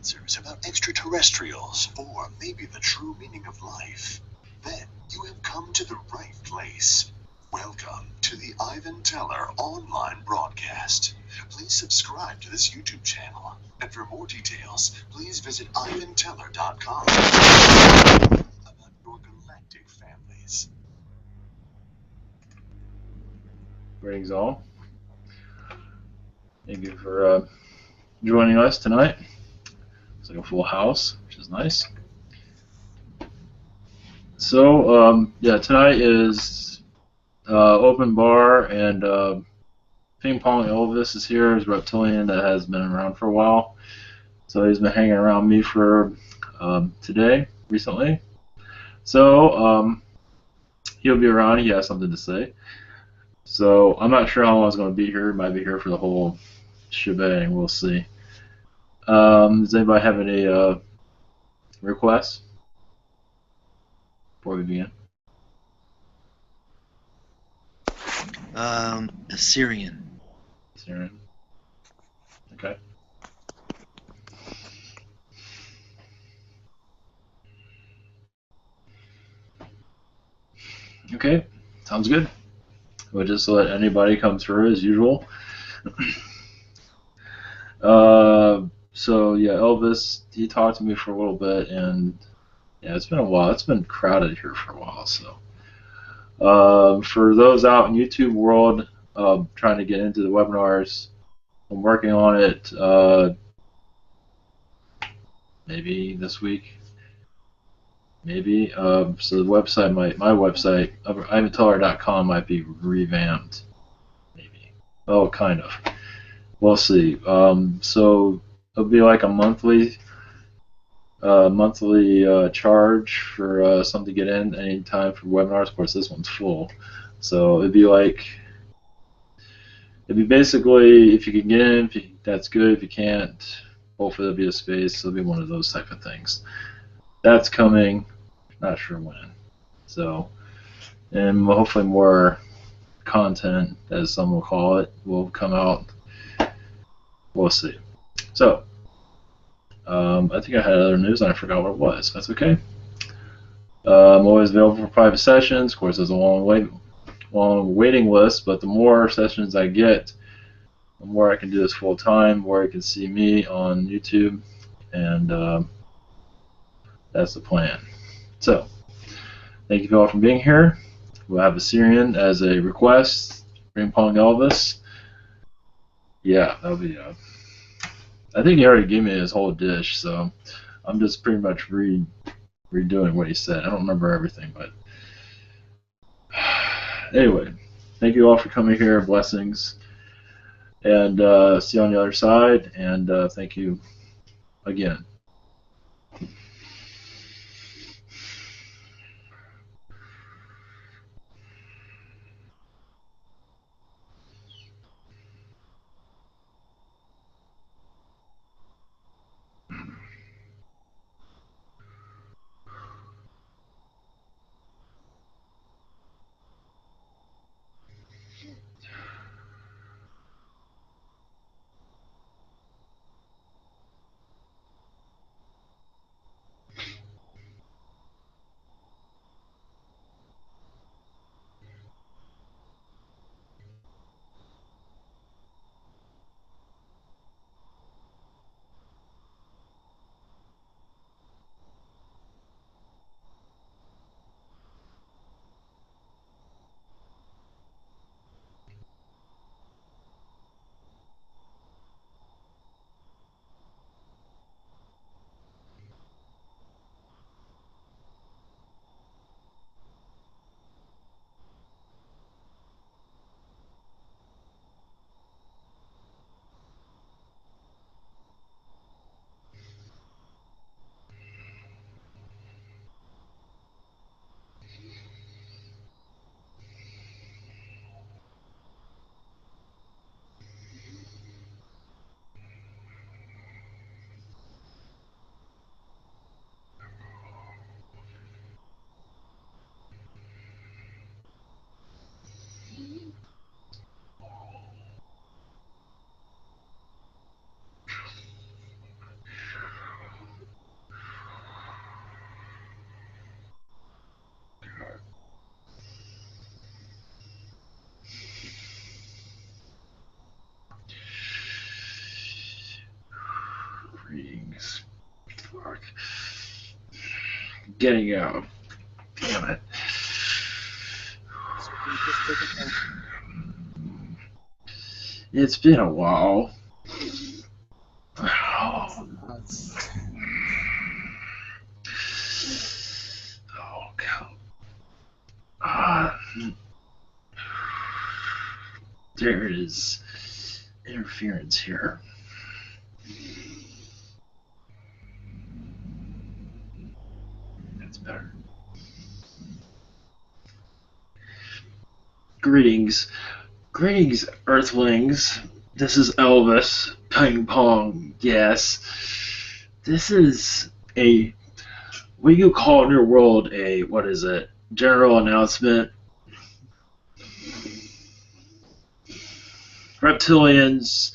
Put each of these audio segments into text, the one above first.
answers about extraterrestrials or maybe the true meaning of life, then you have come to the right place. Welcome to the Ivan Teller online broadcast. Please subscribe to this YouTube channel, and for more details, please visit ivanteller.com about your galactic families. Greetings all. Thank you for joining us tonight. It's like a full house, which is nice. So yeah, tonight is open bar, and Ping Pong Elvis is here. He's Reptilian that has been around for a while. So he's been hanging around me for recently. So he'll be around. He has something to say. So I'm not sure how long he's going to be here. He might be here for the whole shebang. We'll see. Does anybody have any requests before we begin? A Sirian. Sirian. Okay. Okay, sounds good. We'll just let anybody come through as usual. So yeah, Elvis, he talked to me for a little bit, and yeah, it's been a while. It's been crowded here for a while. So for those out in YouTube world trying to get into the webinars, I'm working on it. Maybe this week. Maybe. So the website my website, ivanteller.com, might be revamped. Maybe. Oh, kind of. We'll see. So it'll be like a monthly charge for something to get in anytime for webinars. Of course, this one's full. So it'd be basically, if you can get in, that's good. If you can't, hopefully there'll be a space. It'll be one of those type of things. That's coming. Not sure when. So, and hopefully more content, as some will call it, will come out. We'll see. So, I think I had other news and I forgot what it was. That's okay. I'm always available for private sessions. Of course, there's a long waiting list, but the more sessions I get, the more I can do this full time, the more you can see me on YouTube, and that's the plan. So, thank you all for being here. We'll have a Sirian as a request. Ping Pong Elvis. Yeah, that'll be. I think he already gave me his whole dish, so I'm just pretty much redoing what he said. I don't remember everything, but anyway, thank you all for coming here. Blessings, and see you on the other side. And thank you again. things. Fuck. Getting out. Damn it. So can you just take it down? It's been a while. Oh, That's- God. There is interference here. That's better. Greetings. Greetings, Earthlings. This is Elvis. Ping Pong, yes. This is a, what do you call in your world a, what is it, general announcement? Reptilians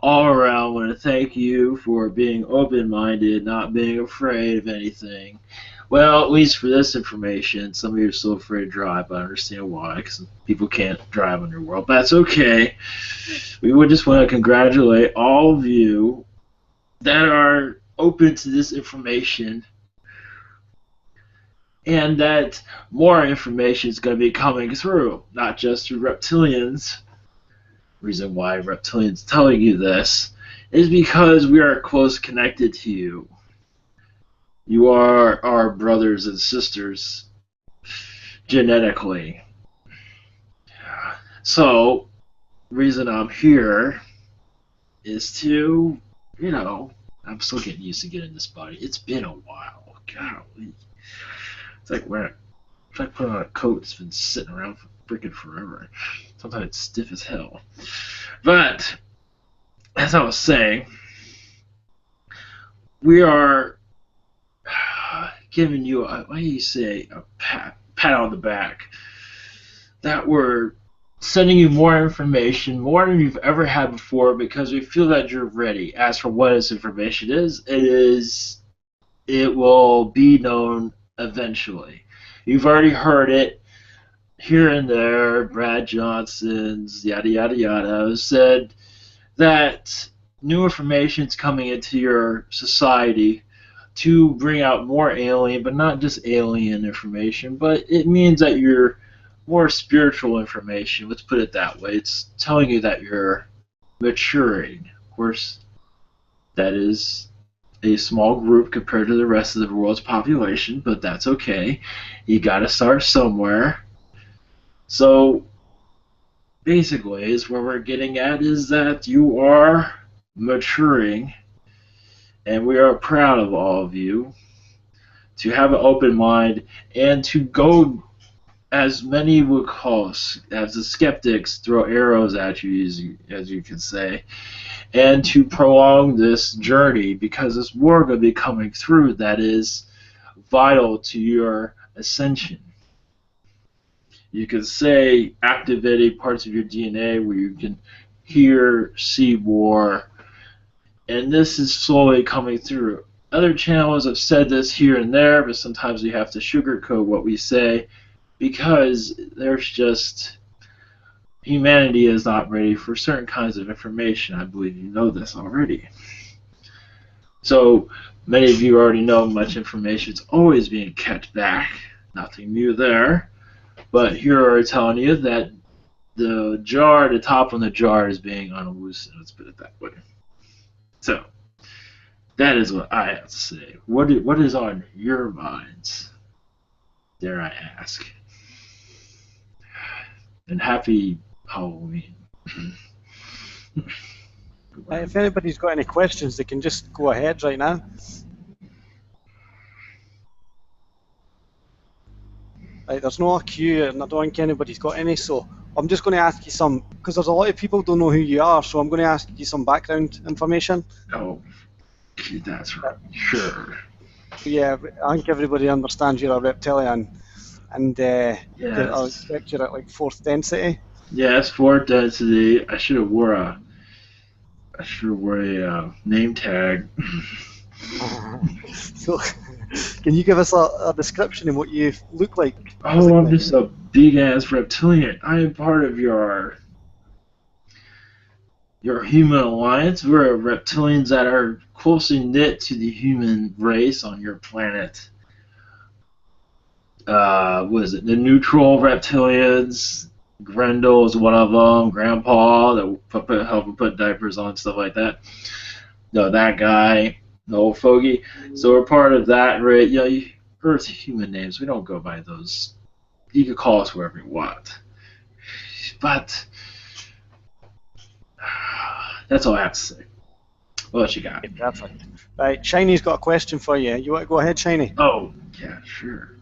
all around want to thank you for being open-minded, not being afraid of anything. Well, at least for this information, some of you are still afraid to drive, but I understand why, because people can't drive in your world. But that's okay. We would just want to congratulate all of you that are open to this information, and that more information is going to be coming through, not just through Reptilians. The reason why Reptilians telling you this is because we are close connected to you. You are our brothers and sisters genetically. So, the reason I'm here is to, you know, I'm still getting used to getting this body. It's been a while. Golly. It's like putting on a coat that's been sitting around for freaking forever. Sometimes it's stiff as hell. But, as I was saying, we are giving you a, what do you say, a pat on the back. That we're sending you more information, more than you've ever had before, because we feel that you're ready. As for what this information is, it will be known eventually. You've already heard it here and there. Brad Johnson's yada yada yada said that new information is coming into your society to bring out more alien, but not just alien information, but it means that you're more spiritual information. Let's put it that way. It's telling you that you're maturing. Of course, that is a small group compared to the rest of the world's population, but that's okay. You gotta start somewhere. So, basically, is where we're getting at is that you are maturing, and we are proud of all of you to have an open mind and to go, as many would call us, as the skeptics throw arrows at you, as you can say, and to prolong this journey, because there's more going to be coming through that is vital to your ascension. You can say activating parts of your DNA where you can hear, see more, and this is slowly coming through. Other channels have said this here and there, but sometimes we have to sugarcoat what we say, because there's just, humanity is not ready for certain kinds of information. I believe you know this already. So many of you already know much information is always being kept back. Nothing new there. But here are telling you that the jar, the top on the jar is being unloosened. Let's put it that way. So that is what I have to say. What is on your minds, dare I ask? And happy Halloween. If anybody's got any questions, they can just go ahead right now. Right, there's no queue, and I don't think anybody's got any, so I'm just going to ask you some, because there's a lot of people who don't know who you are, so I'm going to ask you some background information. Oh, that's right. Sure. Yeah, I think everybody understands you're a reptilian, and I Yes. expect you're at like 4th density. Yes, 4th density. I should have wore a name tag. So, can you give us a description of what you look like? Oh, I'm just a big ass reptilian. I am part of your You're a human alliance. We're reptilians that are closely knit to the human race on your planet. What is it? The neutral reptilians. Grendel's one of them. Grandpa that help him put diapers on, stuff like that. No, that guy, the old fogey. So we're part of that, right? Earth's human names. We don't go by those. You can call us wherever you want. But that's all I have to say. What else you got? Perfect. Right, Shiny's got a question for you. You want to go ahead, Shiny? Oh, yeah, sure.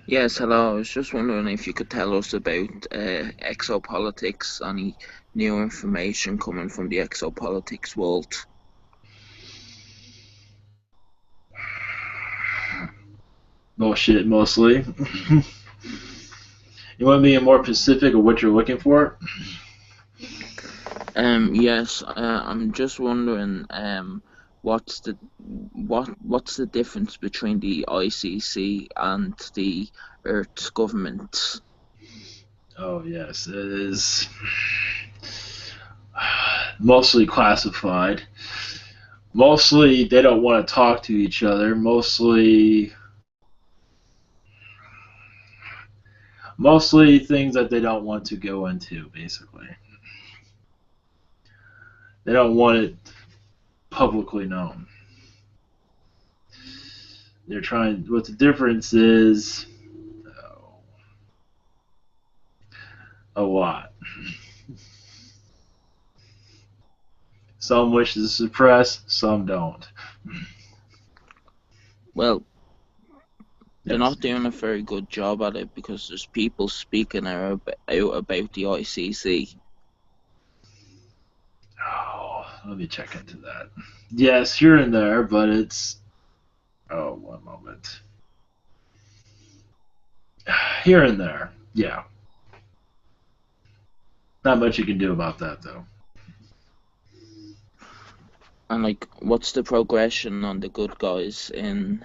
Yes, hello. I was just wondering if you could tell us about exopolitics, any new information coming from the exopolitics world. Bullshit, mostly. You want to be more specific of what you're looking for? Yes, I'm just wondering, what's the difference between the ICC and the Earth's government? Oh, yes, it is mostly classified. Mostly they don't want to talk to each other. Mostly things that they don't want to go into, basically. They don't want it publicly known. They're trying. What the difference is? A lot. Some wish to suppress, some don't. Well, they're Yes. not doing a very good job at it because there's people speaking out about the ICC. Oh, let me check into that. Yes, you're in there, but it's... Oh, one moment. Here and there, yeah. Not much you can do about that, though. And like, what's the progression on the good guys in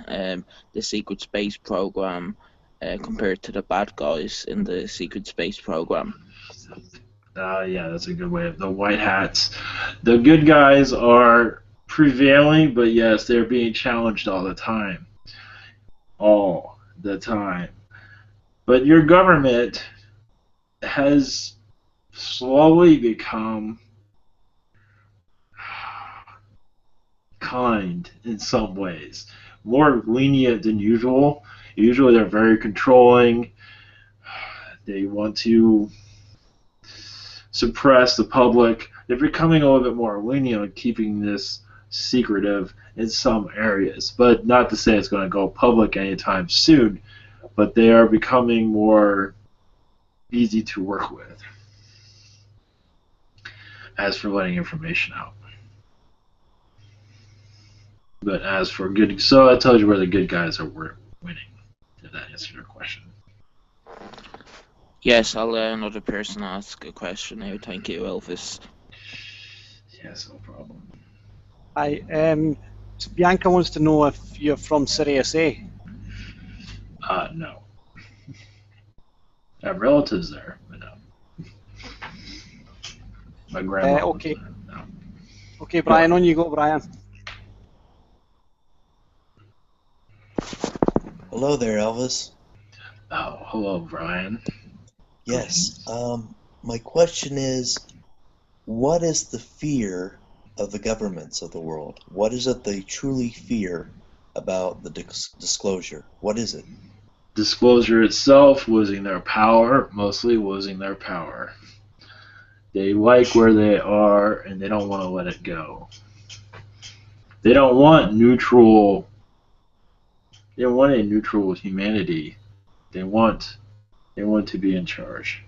the secret space program compared to the bad guys in the secret space program? Yeah, that's a good way of the white hats. The good guys are prevailing, but yes, they're being challenged all the time. All the time. But your government has slowly become kind in some ways. More lenient than usual. Usually they're very controlling. They want to suppress the public. They're becoming a little bit more lenient on keeping this secretive in some areas. But not to say it's going to go public anytime soon. But they are becoming more easy to work with as for letting information out. But as for good, so that tells you where the good guys are winning. If that answers your question. Yes, I'll let another person ask a question now. Thank you, Elvis. Yes, no problem. So Bianca wants to know if you're from Sirius A. No. I have relatives there, but no. My grandma. Okay. Was there. No. Okay, Brian, on you go, Brian. Hello there, Elvis. Oh, hello, Brian. Yes. My question is, what is the fear of the governments of the world? What is it they truly fear about the disclosure? What is it? Disclosure itself, losing their power, mostly losing their power. They like where they are, and they don't want to let it go. They don't want neutral. They don't want a neutral humanity. They want to be in charge.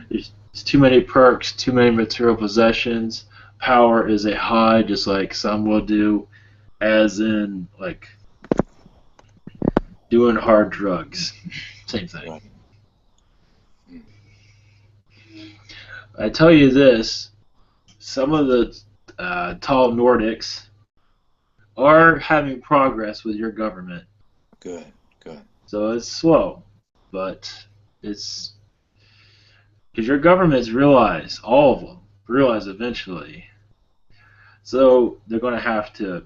There's too many perks, too many material possessions. Power is a high, just like some will do, as in like doing hard drugs. Same thing. Right. I tell you this, some of the tall Nordics are having progress with your government. Good, good. So it's slow, but it's because your governments realize, all of them, realize eventually. So they're going to have to,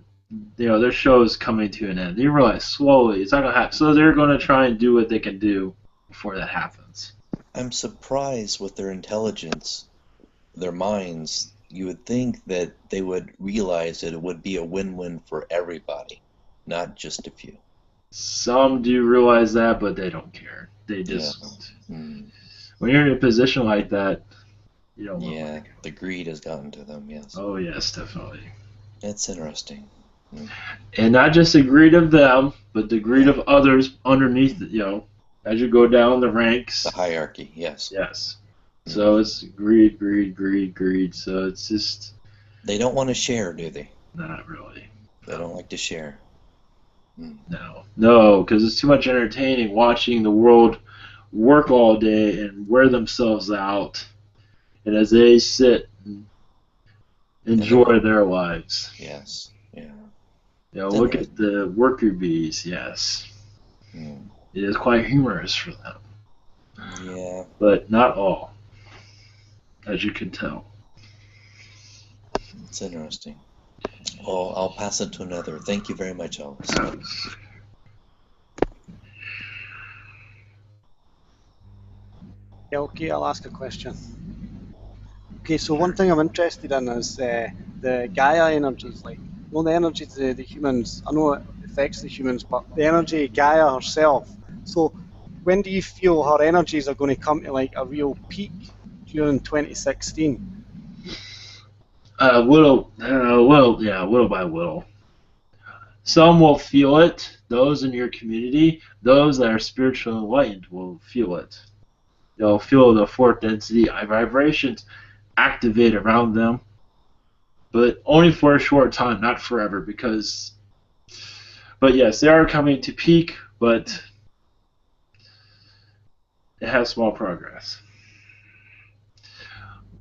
their show's coming to an end. They realize slowly it's not going to happen. So they're going to try and do what they can do before that happens. I'm surprised with their intelligence, their minds. You would think that they would realize that it would be a win-win for everybody, not just a few. Some do realize that, but they don't care. They just, when you're in a position like that, you don't want Yeah, the greed has gotten to them, yes. Oh, yes, definitely. That's interesting. And not just the greed of them, but the greed of others underneath, as you go down the ranks. The hierarchy, yes. Yes. So it's greed, greed, greed, greed. So it's just... They don't want to share, do they? Not really. They don't like to share. No, because it's too much entertaining watching the world work all day and wear themselves out. And as they sit and enjoy their lives. Yes, yeah. Look at the worker bees, yes. It is quite humorous for them. Yeah. But not all, as you can tell. It's interesting. Well, I'll pass it to another. Thank you very much, Elvis. Yeah, okay, I'll ask a question. Okay, so one thing I'm interested in is the Gaia energies, like, the energy to the humans. I know it affects the humans, but the energy Gaia herself. So, when do you feel her energies are going to come to like a real peak during 2016? Little by little. Some will feel it. Those in your community, those that are spiritually enlightened, will feel it. They'll feel the fourth density vibrations activate around them, but only for a short time, not forever. But yes, they are coming to peak, but it has small progress.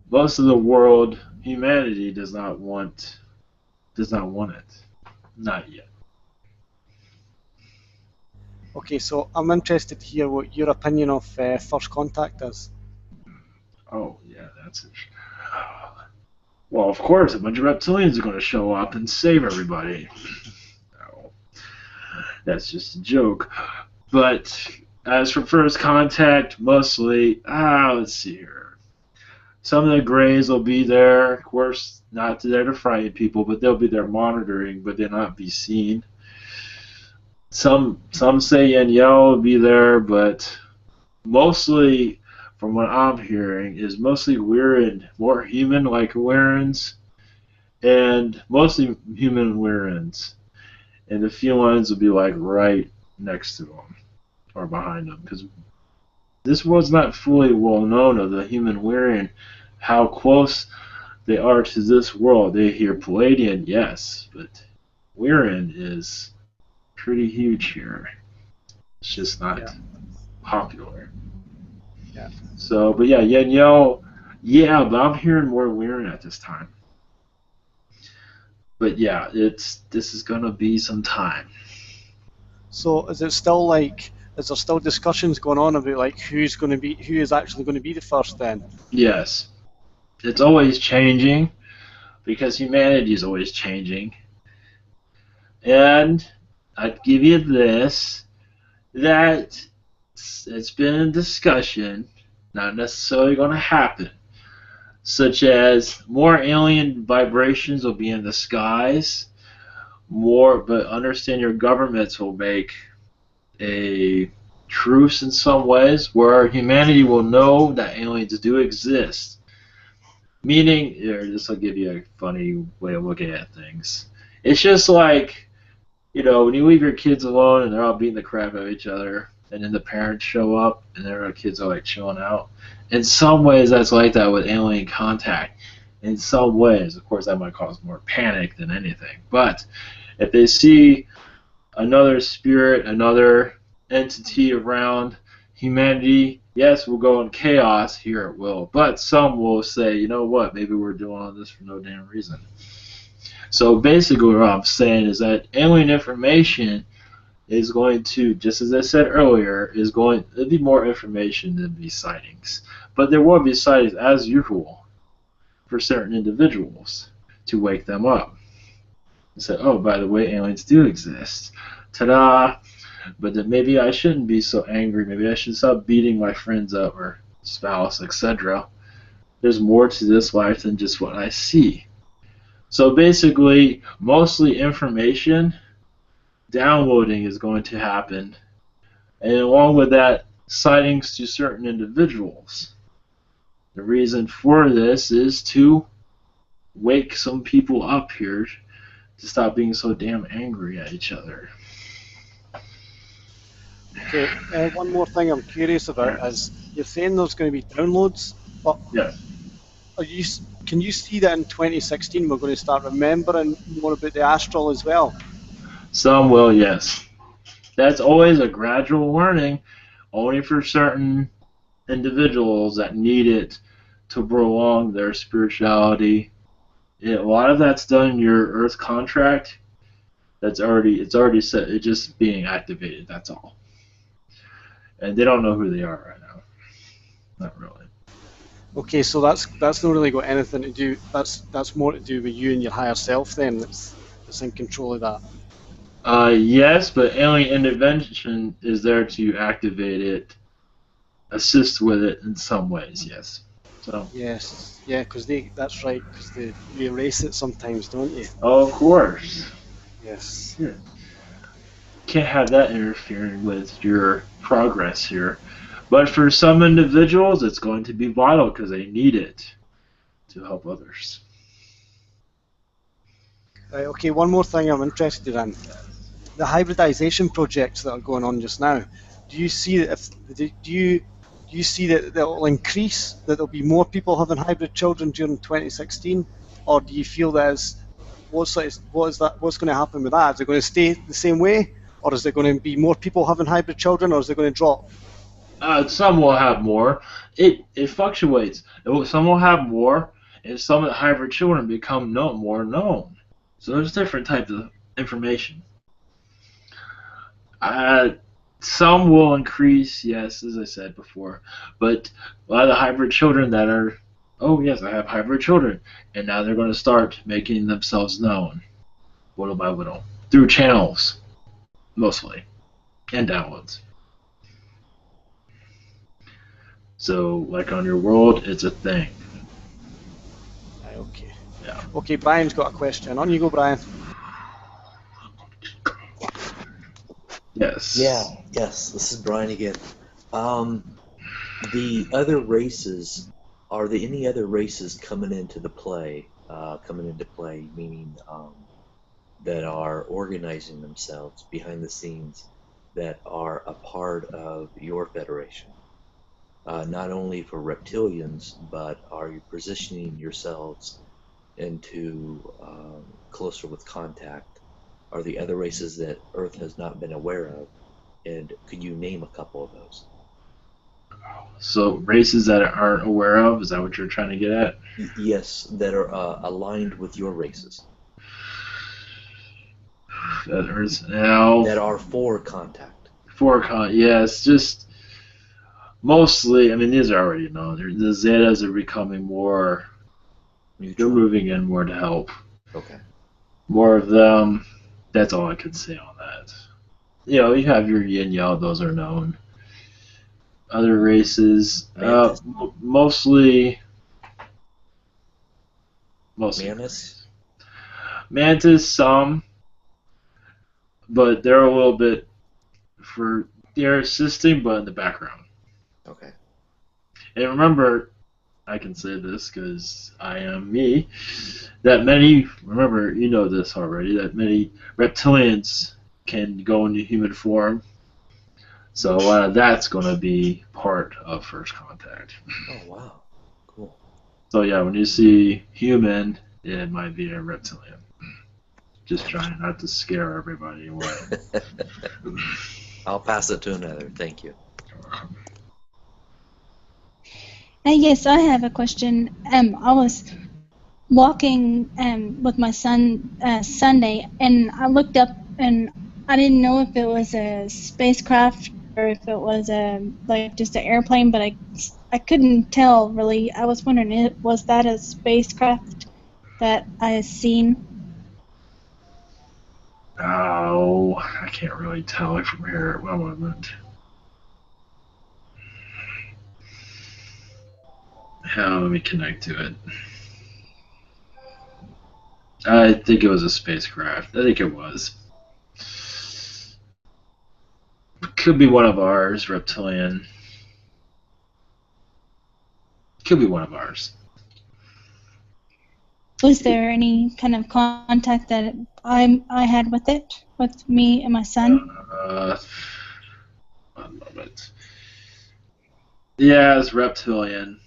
Most of the world, humanity does not want it, not yet. Okay, so I'm interested to hear what your opinion of First Contact is. Oh yeah, that's it. Well, of course, a bunch of reptilians are going to show up and save everybody. No, that's just a joke. But as for First Contact, mostly, let's see here. Some of the Greys will be there, of course, not there to frighten people, but they'll be there monitoring, but they'll not be seen. Some say Yanyel will be there, but mostly, from what I'm hearing, is mostly Weirin, more human like Weirins, and mostly human Weirins. And the felines will be like right next to them, or behind them, because this world's not fully well known of the human Weirin, how close they are to this world. They hear Palladian, yes, but Weirin is pretty huge here. It's just not popular. Yeah. So, but yeah, Yanyel, but I'm hearing more Weirin at this time. But yeah, this is gonna be some time. So is there still discussions going on about like who is actually going to be the first then? Yes. It's always changing, because humanity is always changing. And I'd give you this, that it's been in discussion, not necessarily going to happen, such as more alien vibrations will be in the skies, but understand your governments will make a truce in some ways where humanity will know that aliens do exist. Meaning, this will give you a funny way of looking at things. It's just like, when you leave your kids alone and they're all beating the crap out of each other, and then the parents show up and their kids are like chilling out. In some ways, that's like that with alien contact. In some ways, of course, that might cause more panic than anything. But if they see another spirit, another entity around humanity, yes, we'll go in chaos, here it will. But some will say, you know what, maybe we're doing all this for no damn reason. So basically what I'm saying is that alien information is going to, just as I said earlier, there'll be more information than be sightings. But there will be sightings as usual. for certain individuals to wake them up and say, oh, by the way, aliens do exist. Ta-da! But then maybe I shouldn't be so angry. Maybe I should stop beating my friends up or spouse, etc. There's more to this life than just what I see. So basically, mostly information downloading is going to happen. And along with that, sightings to certain individuals. The reason for this is to wake some people up here to stop being so damn angry at each other. Okay, one more thing I'm curious about is you're saying there's going to be downloads, but Yeah. Can you see that in 2016 we're going to start remembering more about the astral as well? Some will, yes. That's always a gradual learning, only for certain individuals that need it to prolong their spirituality. A lot of that's done in your Earth contract. It's already set. It's just being activated. That's all. And they don't know who they are right now. Not really. Okay, so that's not really got anything to do. That's more to do with you and your higher self then. That's in control of that. Yes, but alien intervention is there to activate it, assist with it in some ways. Yes. So. Yes, yeah, because that's right, because they erase it sometimes, don't you? Oh, of course. Yes. Yeah. Can't have that interfering with your progress here. But for some individuals, it's going to be vital because they need it to help others. Right, okay, one more thing I'm interested in. The hybridization projects that are going on just now, do you see that do you see that will increase, that there'll be more people having hybrid children during 2016, or do you feel that what's going to happen with that? Is it going to stay the same way, or is there going to be more people having hybrid children, or is it going to drop? Some will have more. It fluctuates. Some will have more, and some of the hybrid children become more known. So there's different types of information. Some will increase, yes, as I said before, but a lot of the hybrid children that are, oh yes, I have hybrid children, and now they're going to start making themselves known, little by little, through channels, mostly, and downloads. So, like on your world, it's a thing. Okay. Yeah. Okay, Brian's got a question. On you go, Brian. Yes. Yes, this is Brian again. The other races, are there any other races coming into play, meaning that are organizing themselves behind the scenes that are a part of your federation? Not only for reptilians, but are you positioning yourselves into closer with contact? Are the other races that Earth has not been aware of? And could you name a couple of those? So races that aren't aware of, is that what you're trying to get at? Yes, that are aligned with your races. That are for contact. Yes, just mostly, I mean, these are already known. The Zetas are becoming more, neutral. They're moving in more to help. Okay. More of them. That's all I could say on that. You know, you have your yin yang, those are known. Other races, mostly. Mantis, some, but they're a little bit they're assisting, but in the background. Okay. And remember, I can say this because I am me, that many, remember, you know this already, that many reptilians can go into human form. So that's going to be part of First Contact. Oh, wow. Cool. So yeah, when you see human, it might be a reptilian. Just trying not to scare everybody away. I'll pass it to another. Thank you. Yes, I have a question. I was walking with my son Sunday, and I looked up, and I didn't know if it was a spacecraft or if it was like just an airplane, but I I couldn't tell really. I was wondering, was that a spacecraft that I seen? Oh, I can't really tell it from here. One moment. Let me connect to it. I think it was a spacecraft. I think it was. Could be one of ours, Reptilian. Could be one of ours. Was there any kind of contact that I had with it, with me and my son? One moment. Yeah, it's Reptilian.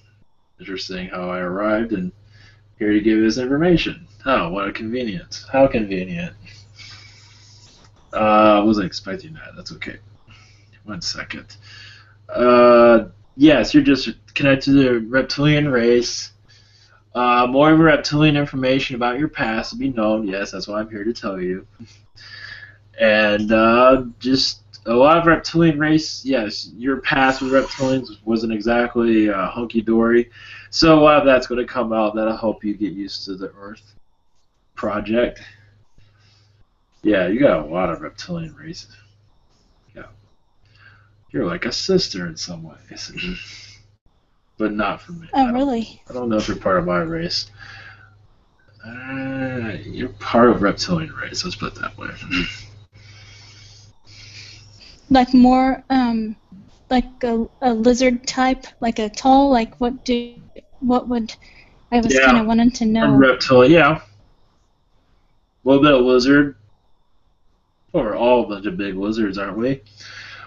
Interesting how I arrived and here to give his information. Oh, what a convenience. How convenient. I wasn't expecting that. That's okay. 1 second. Yes, you're just connected to the reptilian race. More reptilian information about your past will be known. Yes, that's what I'm here to tell you. And just a lot of reptilian race. Yes, your past with reptilians wasn't exactly hunky-dory. So a lot of that's going to come out. That'll help you get used to the Earth project. Yeah, you got a lot of reptilian races. Yeah. You're like a sister in some ways. But not for me. Oh, really? I don't know if you're part of my race. You're part of reptilian race. Let's put it that way. Like more, like a lizard type, like a tall, like what would, I was kind of wanting to A know. reptilian, yeah. A little bit of lizard. Well, we're all a bunch of big lizards, aren't we?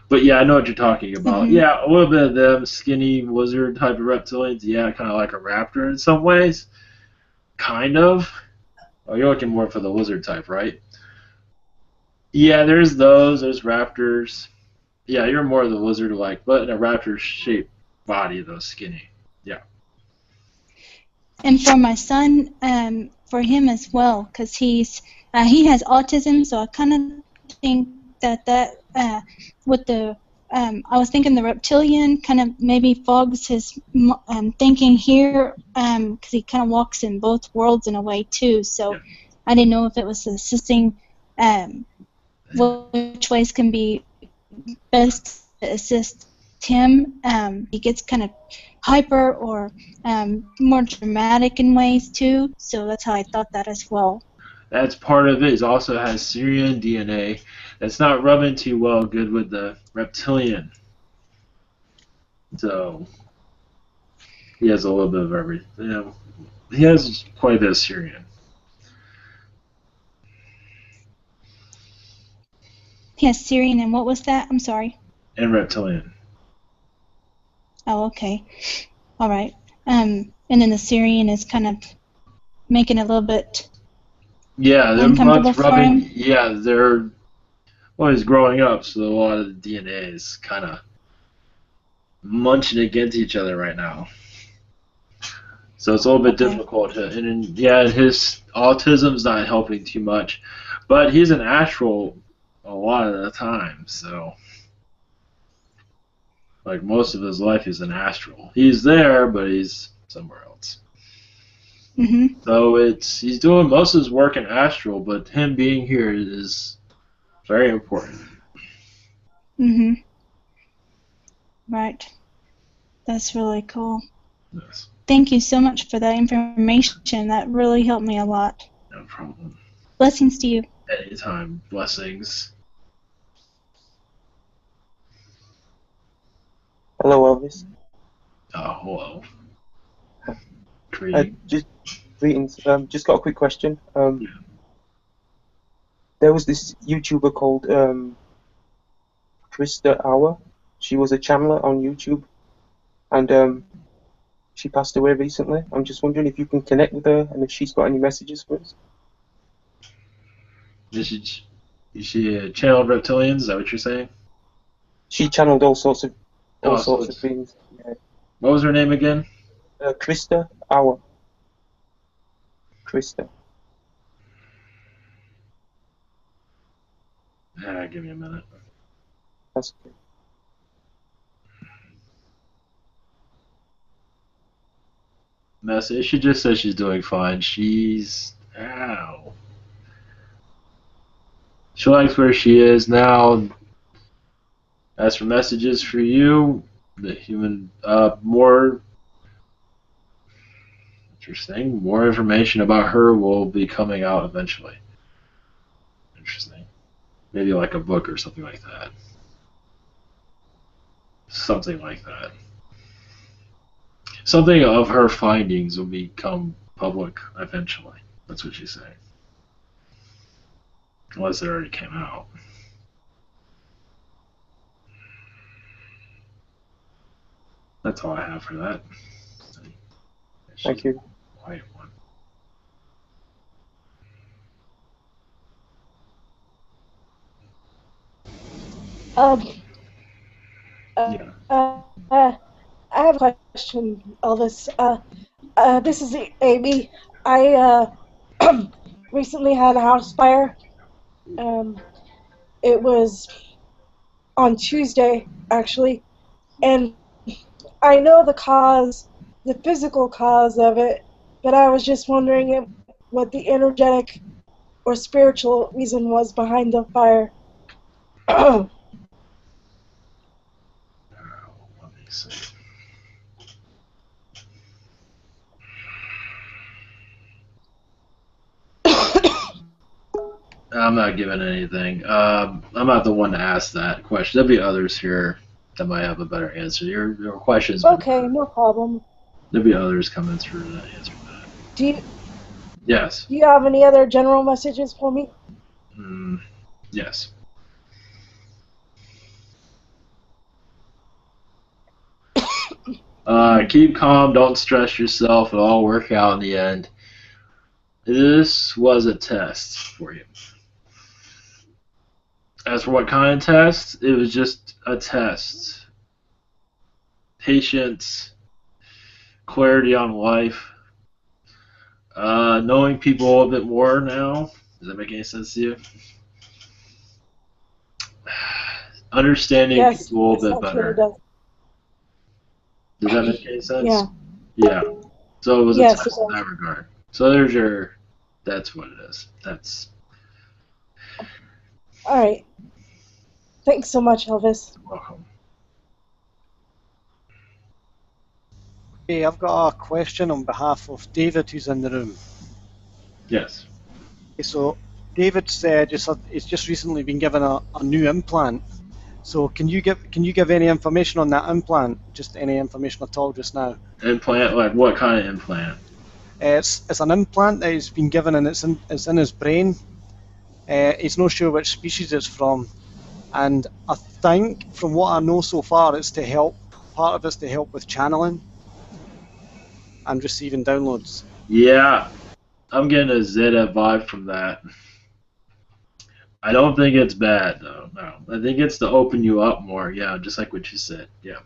But yeah, I know what you're talking about. Mm-hmm. Yeah, a little bit of them skinny lizard type of reptilians. Yeah, kind of like a raptor in some ways. Kind of. Oh, you're looking more for the lizard type, right? Yeah, there's those. There's raptors. Yeah, you're more the lizard-like, but in a raptor-shaped body, though, skinny. Yeah. And for my son, for him as well, because he has autism, so I kind of think that with the I was thinking the reptilian kind of maybe fogs his thinking here, because he kind of walks in both worlds in a way too. So Yeah. I didn't know if it was assisting, which ways can be best to assist him. He gets kind of hyper or more dramatic in ways too, so that's how I thought that as well. That's part of it. It also has Sirian DNA. That's not rubbing too well good with the reptilian. So he has a little bit of everything. You know, he has quite a bit of Sirian. He has Sirian, and what was that? I'm sorry. And reptilian. Oh, okay. All right. And then the Sirian is kind of making it a little bit Yeah, uncomfortable for him. Yeah, well, he's growing up, so a lot of the DNA is kind of munching against each other right now. So it's a little bit difficult to, and yeah, his autism's not helping too much, but he's an astral a lot of the time, so like most of his life he's an astral. He's there, but he's somewhere else. Mm-hmm. So he's doing most of his work in astral, but him being here is very important. Mm-hmm. Right. That's really cool. Yes. Thank you so much for that information. That really helped me a lot. No problem. Blessings to you. Anytime. Blessings. Hello, Elvis. Oh, hello. Greetings. Just got a quick question. There was this YouTuber called Krista Hour. She was a channeler on YouTube, and she passed away recently. I'm just wondering if you can connect with her and if she's got any messages for us. Is she channeled reptilians? Is that what you're saying? She channeled all sorts of things. Yeah. What was her name again? Krista Hour. Krista. Give me a minute. That's okay. message. She just says she's doing fine. She's ow. She likes where she is now. As for messages for you, the human more interesting. More information about her will be coming out eventually. Interesting. Maybe like a book or something like that. Something like that. Something of her findings will become public eventually. That's what she's saying. Unless it already came out. That's all I have for that. Thank you. Quiet one. Yeah. I have a question, Elvis. This is Amy. I recently had a house fire. It was on Tuesday, actually, and I know the cause, the physical cause of it, but I was just wondering what the energetic or spiritual reason was behind the fire. Let me see. I'm not giving anything. I'm not the one to ask that question. There'll be others here that might have a better answer. Your question's been Okay, no problem. There'll be others coming through to answer that. Yes. Do you have any other general messages for me? Yes. Keep calm. Don't stress yourself. It'll all work out in the end. This was a test for you. As for what kind of test, it was just a test. Patience, clarity on life, knowing people a little bit more now. Does that make any sense to you? Understanding people a little bit better. Does that make any sense? Yeah. Yeah. So it was a test in that regard. So there's your, that's what it is. That's. All right. Thanks so much, Elvis. You're welcome. Okay, I've got a question on behalf of David, who's in the room. Yes. Okay, so David said he's just recently been given a new implant. So can you give any information on that implant? Just any information at all just now? Implant, like what kind of implant? It's an implant that he's been given, and it's in his brain. He's not sure which species it's from, and I think from what I know so far, it's to help. Part of it's to help with channeling and receiving downloads. Yeah, I'm getting a Zeta vibe from that. I don't think it's bad though. No, I think it's to open you up more. Yeah, just like what you said. Yeah.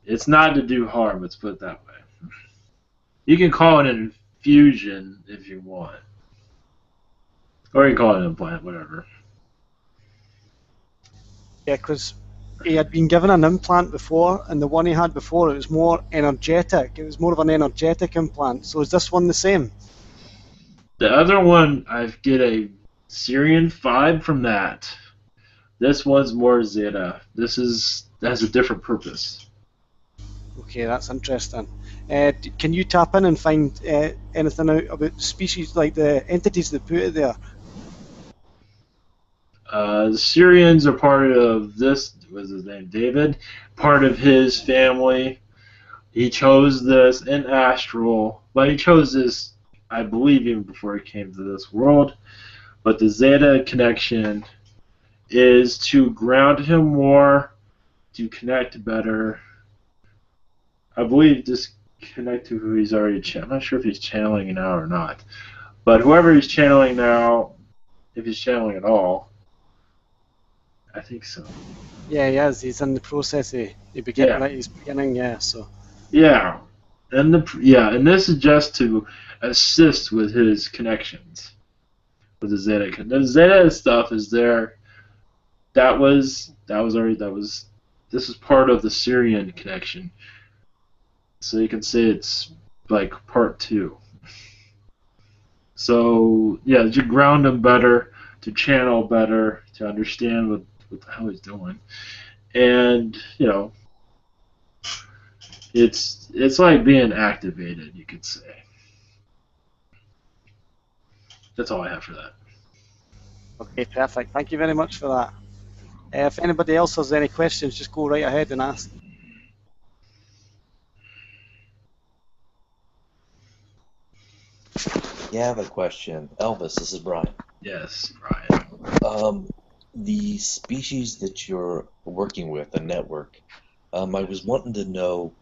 It's not to do harm. Let's put it that way. You can call it an infusion if you want, or you can call it an implant, whatever. Yeah, because he had been given an implant before, and the one he had before, it was more energetic. It was more of an energetic implant. So is this one the same? The other one, I get a Sirian vibe from that. This one's more Zeta. This has a different purpose. Okay, that's interesting. Can you tap in and find anything out about species, like the entities that put it there? The Syrians are part of this, what's his name, David, part of his family. He chose this in Astral, but he chose this, I believe, even before he came to this world. But the Zeta connection is to ground him more, to connect better. I believe just connect to who he's already channeling. I'm not sure if he's channeling now or not. But whoever he's channeling now, if he's channeling at all, I think so. Yeah, he is. He's in the process. He's beginning. Yeah. So. Yeah, and this is just to assist with his connections with the Zeta. The Zeta stuff is there. This is part of the Sirian connection. So you can say it's like part 2. So yeah, to ground him better, to channel better, to understand what the hell he's doing, and you know, it's like being activated, you could say. That's all I have for that. Okay, perfect. Thank you very much for that. If anybody else has any questions, just go right ahead and ask. Yeah, I have a question. Elvis, this is Brian. Yes, Brian. The species that you're working with, the network, I was wanting to know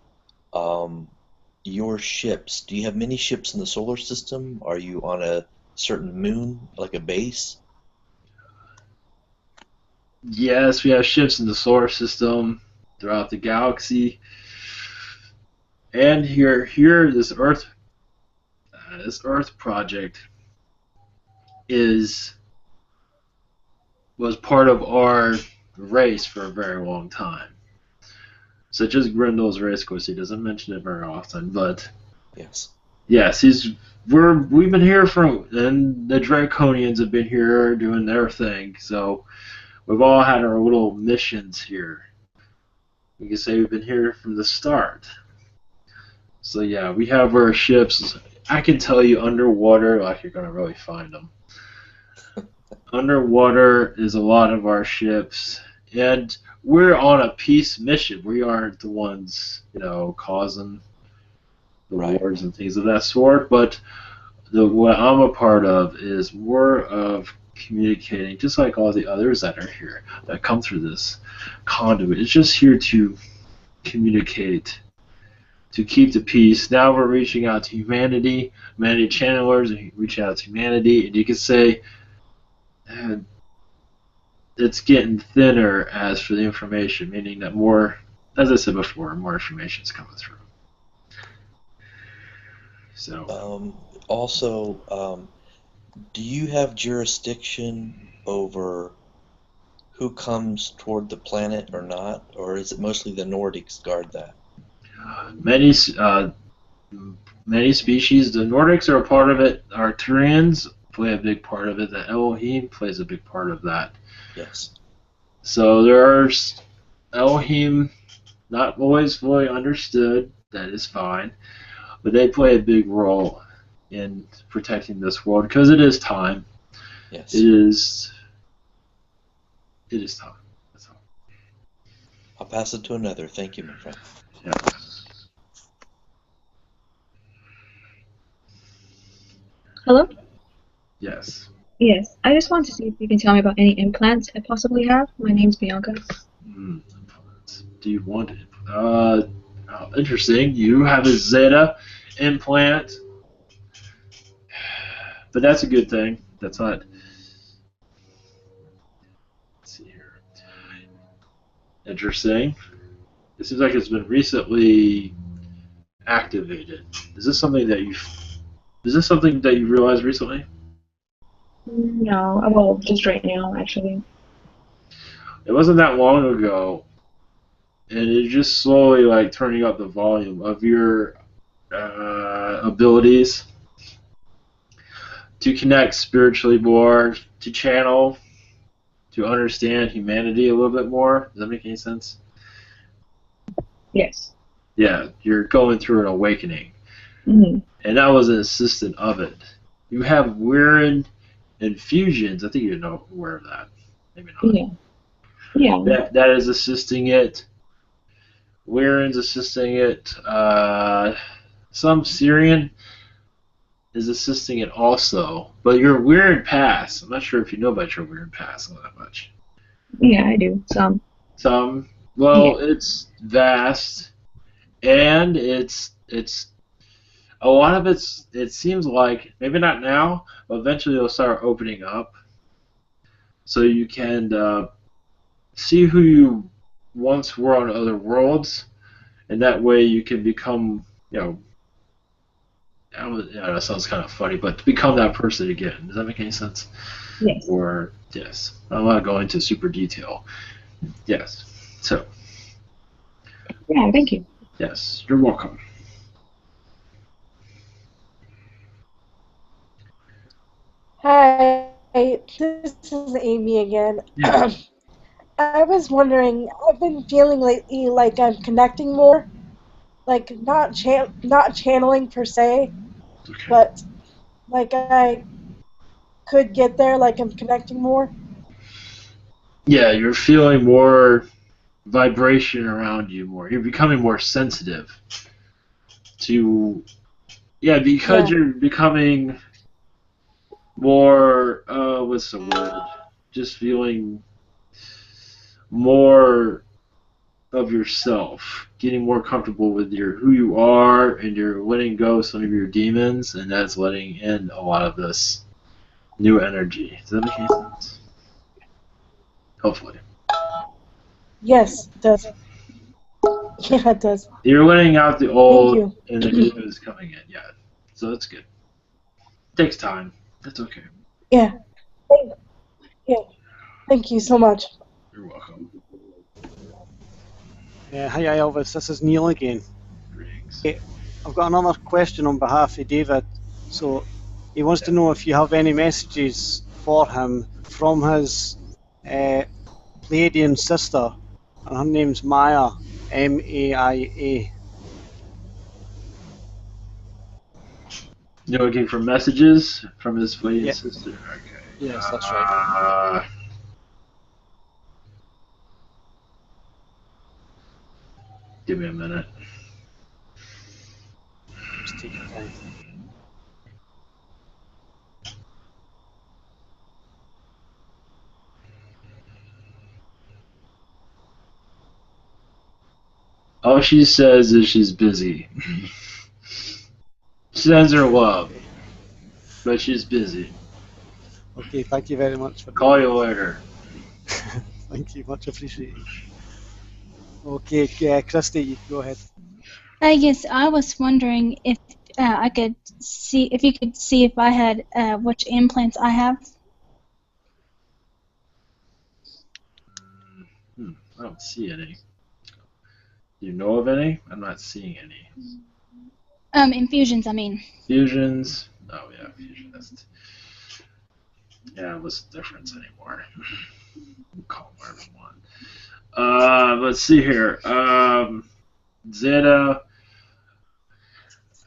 your ships. Do you have many ships in the solar system? Are you on a certain moon, like a base? Yes, we have ships in the solar system, throughout the galaxy, and here this Earth project was part of our race for a very long time. Such as Grindel's race course. He doesn't mention it very often, but yes, we've been here and the Draconians have been here doing their thing. So we've all had our little missions here. You can say we've been here from the start. So yeah, we have our ships. I can tell you underwater, like you're gonna really find them. Underwater is a lot of our ships, and we're on a peace mission. We aren't the ones, causing the wars and things of that sort. But what I'm a part of is more of communicating, just like all the others that are here that come through this conduit. It's just here to communicate, to keep the peace. Now we're reaching out to humanity channelers, and reach out to humanity, and you can say it's getting thinner as for the information, meaning that more, as I said before, more information is coming through. So also, do you have jurisdiction over who comes toward the planet or not, or is it mostly the Nordics guard that? Many species, the Nordics are a part of it. Arcturians play a big part of it. The Elohim plays a big part of that. Yes. So there's Elohim, not always fully understood. That is fine, but they play a big role in protecting this world because it is time. Yes. It is time. That's all. I'll pass it to another. Thank you, my friend. Yeah. Hello? Yes. Yes. I just want to see if you can tell me about any implants I possibly have. My name's Bianca. Implants. Do you want it? Interesting. You have a Zeta implant, but that's a good thing. That's not. Let's see here. Interesting. It seems like it's been recently activated. Is this something that you realized recently? No, well, just right now, actually. It wasn't that long ago, and it's just slowly turning up the volume of your abilities to connect spiritually more, to channel, to understand humanity a little bit more. Does that make any sense? Yes. Yeah, you're going through an awakening. Mm-hmm. And that was an assistant of it. You have Weirin infusions. I think you're aware of that. Maybe not. Yeah. Yeah. That is assisting it. Weirin's assisting it. Some Sirian is assisting it also. But your Weirin pass, I'm not sure if you know about your Weirin pass all that much. Yeah, I do. Some. Well, yeah. It's vast, and it's a lot of it seems like, maybe not now, but eventually it'll start opening up. So you can see who you once were on other worlds, and that way you can become, that sounds kind of funny, but to become that person again. Does that make any sense? Yes. Or, yes. I'm not going into super detail. Yes. So. Yeah, thank you. Yes, you're welcome. is Amy again. Yeah. I was wondering, I've been feeling lately like I'm connecting more, like not channeling per se, Okay. but like I could get there, like I'm connecting more. Yeah, you're feeling more vibration around you more. You're becoming more sensitive to, yeah, because Yeah. you're becoming more, what's the word? Just feeling more of yourself, getting more comfortable with your who you are, and you're letting go some of your demons, and that's letting in a lot of this new energy. Does that make any sense? Hopefully. Yes, it does. Yeah, it does. You're letting out the Thank old, you. and the new is coming in. Yeah, so that's good. Takes time. That's okay. Yeah. Yeah. Thank you so much. You're welcome. Hi, Elvis. This is Neil again. Greetings. Hey, I've got another question on behalf of David. So he wants to know if you have any messages for him from his Pleiadian sister, and her name's Maya, M-A-I-A. You're looking for messages from his Pleiadian Yeah. sister? Okay. Yes, that's right. Give me a minute. Just take your time. All she says is she's busy. She sends her love, but she's busy. Okay, thank you very much for Call you later. Thank you, much appreciated. Okay, Christy, you go ahead. Yes, I was wondering if I could see if you could see if I had which implants I have. I don't see any. Do you know of any? I'm not seeing any. Infusions, I mean. Fusions? Oh yeah, fusion. Yeah, what's the difference anymore? We'll call it whatever we want. Let's see here. Zeta.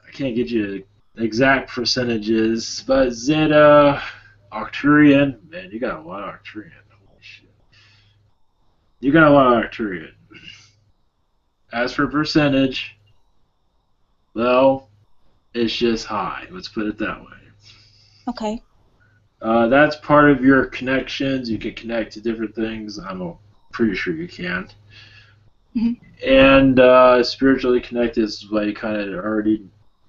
I can't get you exact percentages, but Zeta, Arcturian. Man, you got a lot of Arcturian. Holy shit. You got a lot of Arcturian. As for percentage, well, it's just high. Let's put it that way. Okay. That's part of your connections. You can connect to different things. I'm pretty sure you can. Mm-hmm. And spiritually connected is why you kind of already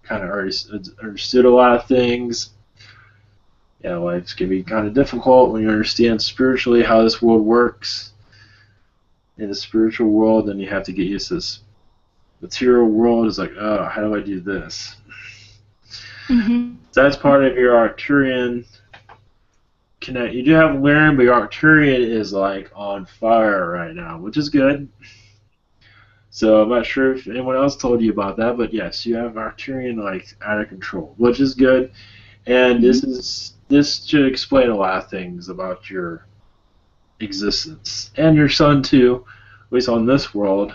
understood a lot of things. Yeah, life's can be kind of difficult when you understand spiritually how this world works. In the spiritual world, then you have to get used to this material world. Is like, oh, how do I do this? Mm-hmm. So that's part of your Arcturian connect. You do have Lyran, but your Arcturian is like on fire right now, which is good. So I'm not sure if anyone else told you about that, but yes, you have Arcturian like out of control, which is good. And this should explain a lot of things about your existence and your son too, at least on this world.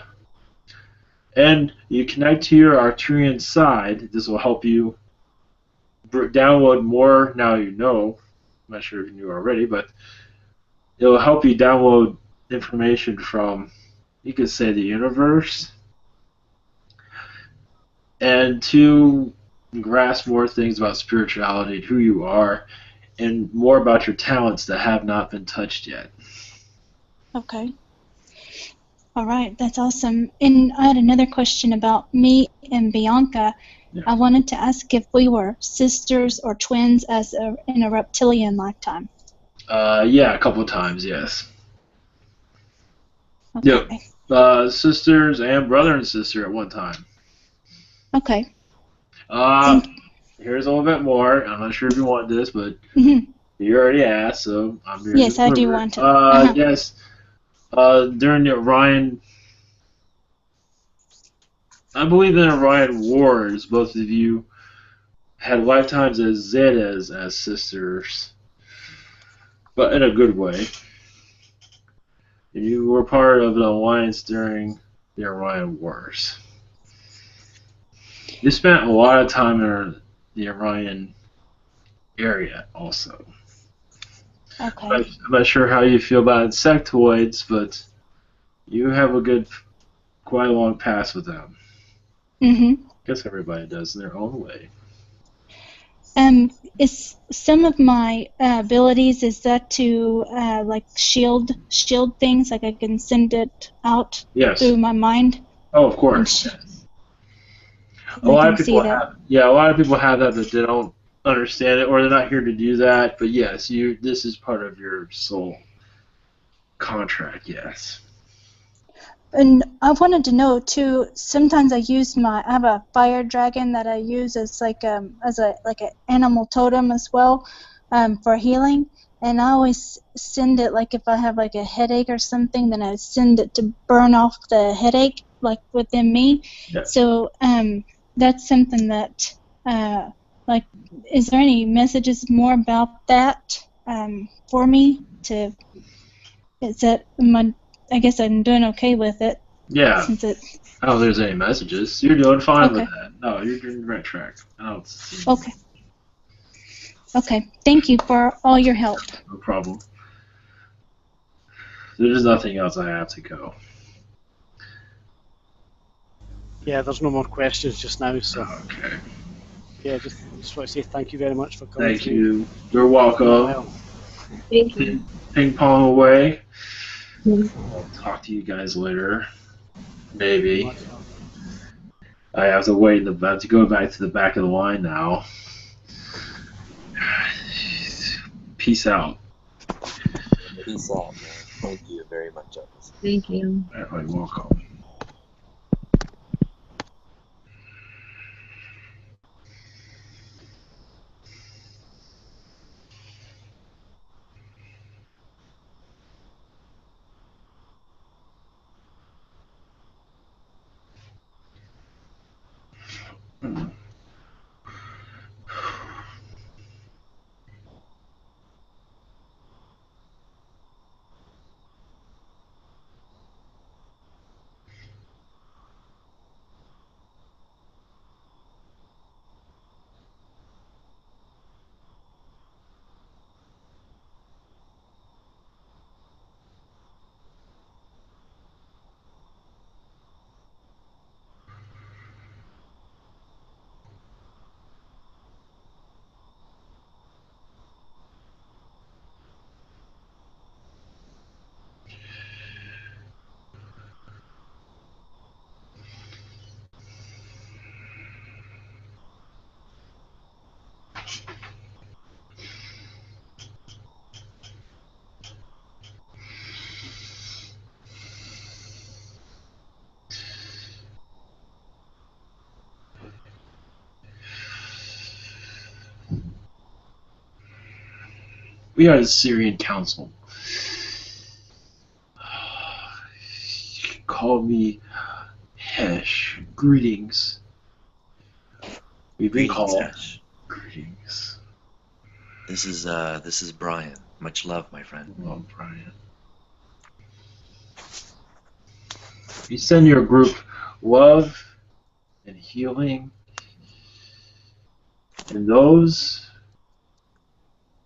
And you connect to your Arcturian side. This will help you download more. Now you know. I'm not sure if you knew already, but it will help you download information from, you could say, the universe, and to grasp more things about spirituality, who you are, and more about your talents that have not been touched yet. Okay. All right, that's awesome. And I had another question about me and Bianca. Yeah. I wanted to ask if we were sisters or twins in a reptilian lifetime. Yeah, a couple of times, yes. Okay. Yep. Sisters and brother and sister at one time. Okay. Here's a little bit more. I'm not sure if you want this, but you already asked, so I'm here. Yes, I do want to. Yes. During the Orion, I believe in Orion Wars, both of you had lifetimes as Zetas as sisters. but in a good way. You were part of the alliance during the Orion Wars. You spent a lot of time in the Orion area also. Okay. I'm not sure how you feel about insectoids, but you have quite a long past with them. Mm-hmm. I guess everybody does in their own way. Is some of my abilities, is that to like shield things, like I can send it out Yes. through my mind? Oh, of course. A lot of people have. Yeah, a lot of people have that, but they don't understand it, or they're not here to do that. But yes, this is part of your soul contract. Yes. And I wanted to know too. Sometimes I have a fire dragon that I use as like an animal totem as well, for healing. And I always send it, like if I have like a headache or something, then I send it to burn off the headache like within me. Yeah. So that's something that like, is there any messages more about that for me to? Is that I guess I'm doing okay with it. Yeah. Since it. I don't think there's any messages. You're doing fine Okay. with that. No, you're doing the right track. I don't see Okay. Okay. Thank you for all your help. no problem. There's nothing else. I have to go. Yeah, there's no more questions just now, so Okay. yeah, just want to say thank you very much for coming. Thank you. You're welcome. Well, Thank you. Ping pong away. Mhm. I'll talk to you guys later. Maybe. I have to wait. I have to go back to the back of the line now. Peace out. Peace out, man. Thank you very much, Elvis. Thank you. You're welcome. We are the Sirian Council. You can call me Hesh. Greetings. We've been Greetings, called. Ash. Greetings. This is Brian. Much love, my friend. Well, Brian. You send your group love and healing, and those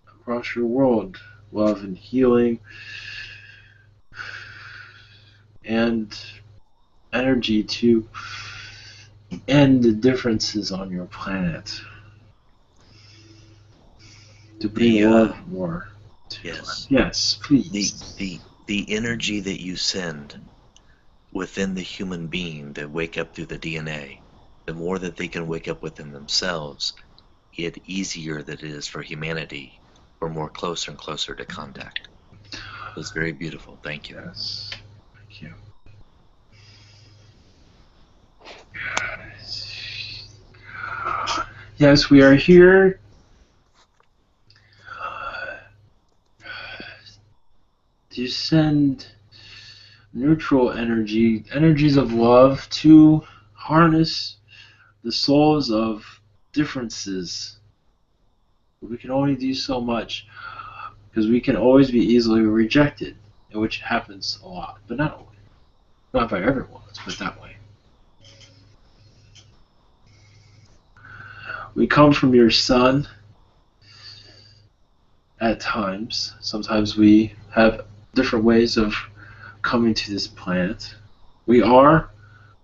across your world, love and healing, and energy to end the differences on your planet. To bring love more to Yes. Yes, please. The energy that you send within the human being that wake up through the DNA, the more that they can wake up within themselves, the easier that it is for humanity, for more closer and closer to contact. It's very beautiful. Thank you. Yes. Thank you. Yes, we are here to send neutral energies of love, to harness the souls of differences. We can only do so much. because we can always be easily rejected, which happens a lot, but not always. Not by everyone, let's put it that way. We come from your sun at times. Sometimes we have different ways of coming to this planet. We are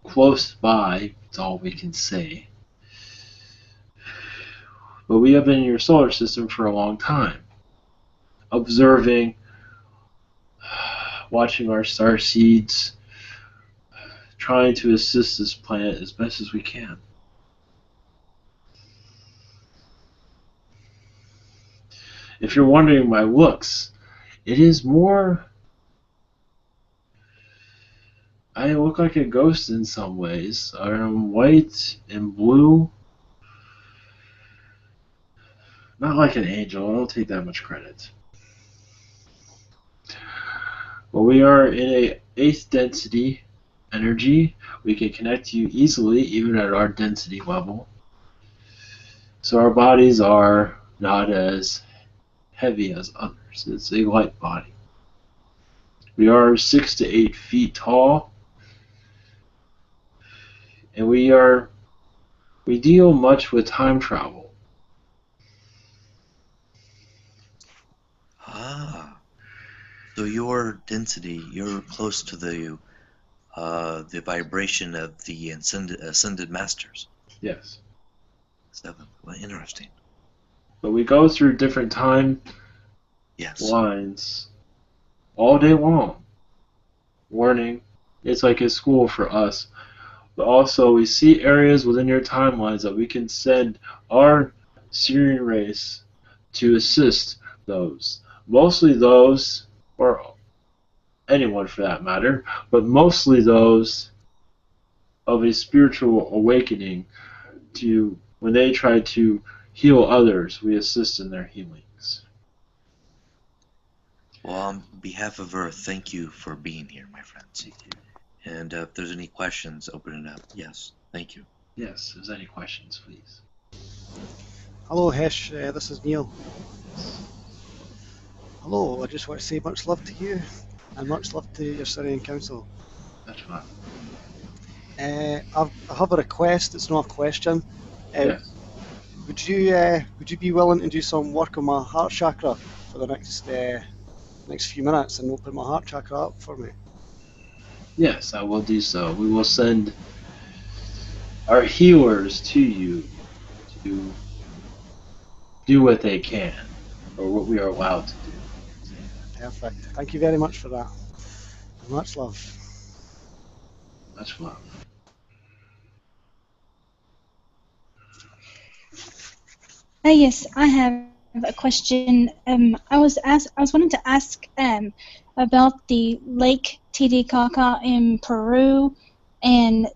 close by, that's all we can say. But we have been in your solar system for a long time, observing, watching our star seeds, trying to assist this planet as best as we can. If you're wondering my looks, it is more... I look like a ghost in some ways. I'm white and blue. Not like an angel, I don't take that much credit. But we are in a 8th density energy. We can connect to you easily, even at our density level. So our bodies are not as heavy as others. It's a light body. We are 6 to 8 feet tall. And we deal much with time travel. Ah, so your density, you're close to the vibration of the ascended masters. Yes. 7. Well, interesting. But we go through different time lines all day long. Learning. It's like a school for us. But also we see areas within your timelines that we can send our Sirian race to assist those. Mostly those, or anyone for that matter, but mostly those of a spiritual awakening to when they try to heal others, we assist in their healings. Well, on behalf of Earth, thank you for being here, my friends. Thank you. And if there's any questions, open it up. Yes, thank you. Yes, if there's any questions, please. Hello, Hesh. This is Neil. Hello, I just want to say much love to you and much love to your Sirian Council. That's fine. I have a request. It's not a question. Yes. Would you be willing to do some work on my heart chakra for the next few minutes and open my heart chakra up for me? Yes, I will do so. We will send our healers to you to do what they can, or what we are allowed to do. Perfect. Thank you very much for that. And much love. Much love. Yes, I have a question. I was wanting to ask about the Lake Titicaca in Peru and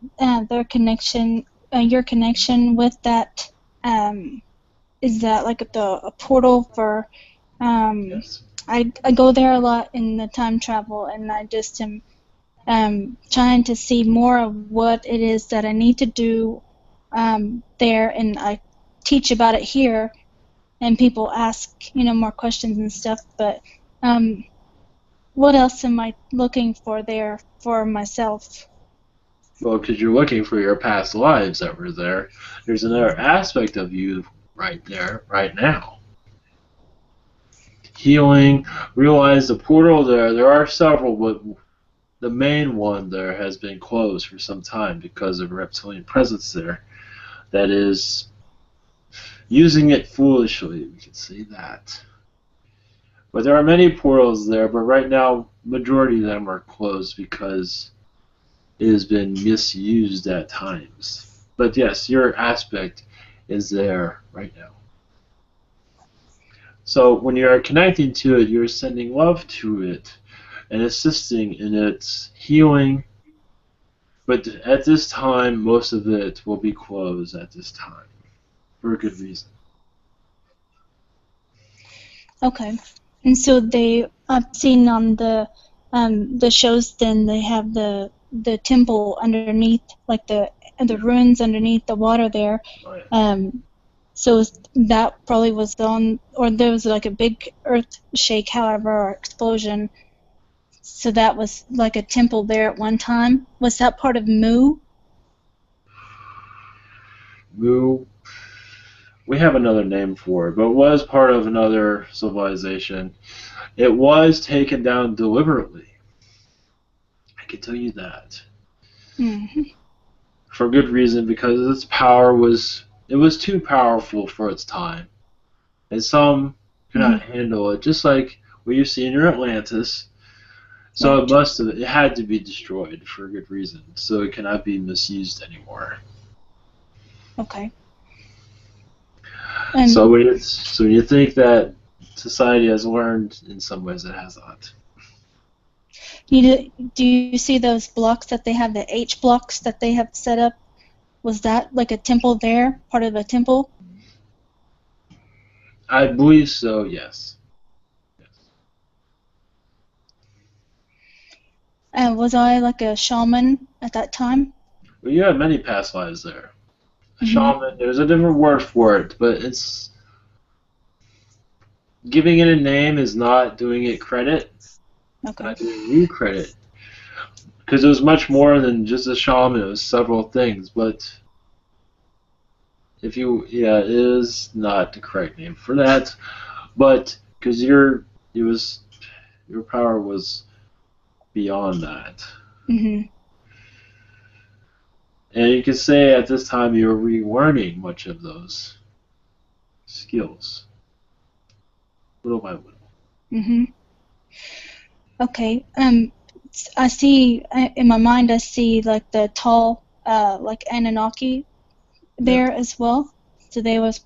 their connection, your connection with that. Is that like a portal for? Yes. I go there a lot in the time travel, and I just am trying to see more of what it is that I need to do there, and I teach about it here, and people ask more questions and stuff. But what else am I looking for there for myself? Well, because you're looking for your past lives that were there. There's another aspect of you right there, right now. Healing. Realize the portal there. There are several, but the main one there has been closed for some time because of reptilian presence there. That is using it foolishly. We can say that. But there are many portals there, but right now, majority of them are closed because it has been misused at times. But yes, your aspect is there right now. So when you're connecting to it, you're sending love to it and assisting in its healing. But at this time, most of it will be closed at this time for a good reason. Okay. And so I've seen on the shows. Then they have the temple underneath, like the ruins underneath the water there. Oh, yeah. So that probably was on, or there was like a big earth shake, however, or explosion. So that was like a temple there at one time. Was that part of Mu? Mu. We have another name for it, but it was part of another civilization. It was taken down deliberately. I can tell you that. Mm-hmm. For good reason, because its power was too powerful for its time. And some could not handle it, just like what you see in your Atlantis. So it had to be destroyed for a good reason. So it cannot be misused anymore. Okay. So when you think that society has learned, in some ways it has not. Do you see those blocks that they have, the H blocks that they have set up? Was that like a temple there, part of a temple? I believe so, yes. Was I like a shaman at that time? Well, you have many past lives there. A shaman, there's a different word for it, but it's giving it a name is not doing it credit. Okay. Not giving you credit. Because it was much more than just a shaman, it was several things, but it is not the correct name for that. But because your power was beyond that. Mm-hmm. And you could say at this time you were relearning much of those skills. Little by little. Mm-hmm. Okay. I see in my mind. I see like the tall, like Anunnaki there as well. So they was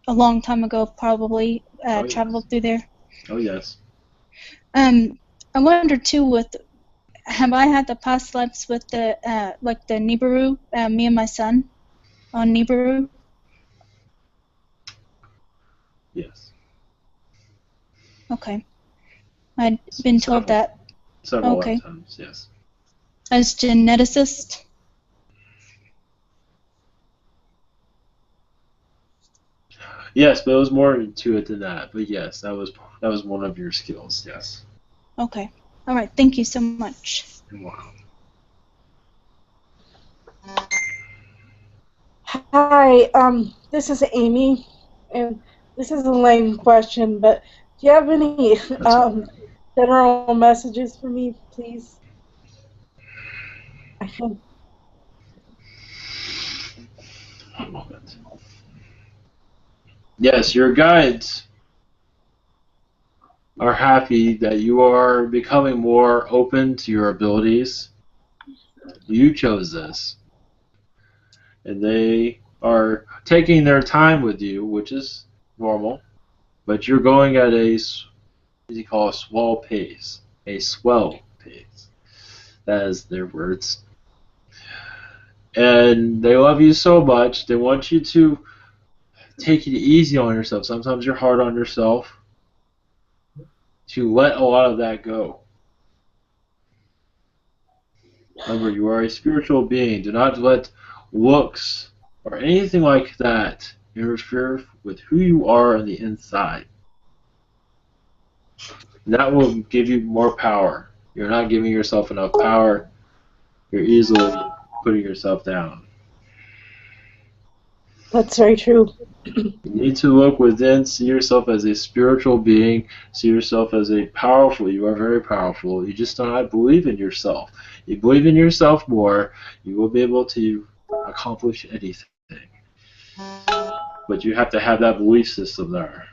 a long time ago, probably traveled through there. Oh yes. I wonder too. Have I had the past lives with the like the Nibiru? Me and my son on Nibiru. Yes. Okay. I'd been told that. Several lifetimes, yes. As geneticist. Yes, but it was more to it than that. But yes, that was one of your skills. Yes. Okay. All right. Thank you so much. You're welcome. Hi, this is Amy, and this is a lame question, but do you have any general messages for me, please? One moment. Yes, your guides are happy that you are becoming more open to your abilities. You chose this. And they are taking their time with you, which is normal, but you're going at a, what you call a swell pace. A swell pace. That is their words. And they love you so much, they want you to take it easy on yourself. Sometimes you're hard on yourself. To let a lot of that go. Remember, you are a spiritual being. Do not let looks or anything like that interfere with who you are on the inside. That will give you more power. You're not giving yourself enough power. You're easily putting yourself down. That's very true. You need to look within, see yourself as a spiritual being, see yourself as you are very powerful. You just do not believe in yourself. You believe in yourself more, you will be able to accomplish anything. But you have to have that belief system there.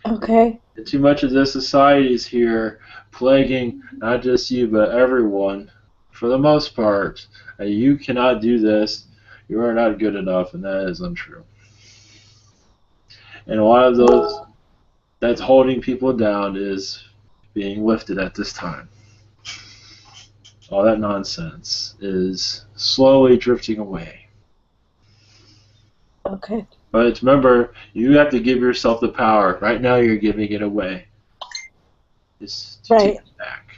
Okay. And too much of this society is here plaguing not just you, but everyone, for the most part. You cannot do this. You are not good enough, and that is untrue. And a lot of those that's holding people down is being lifted at this time. All that nonsense is slowly drifting away. Okay. But remember, you have to give yourself the power. Right now you're giving it away. It's to take it back.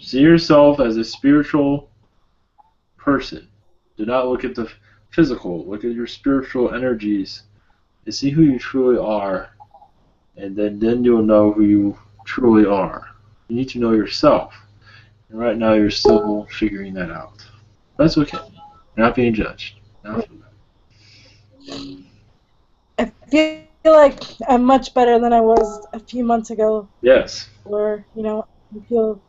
See yourself as a spiritual person. Do not look at the physical. Look at your spiritual energies and see who you truly are. And then you'll know who you truly are. You need to know yourself. And right now you're still figuring that out. That's okay. You're not being judged. Not for that. I feel like I'm much better than I was a few months ago. Yes. Where, you know, I feel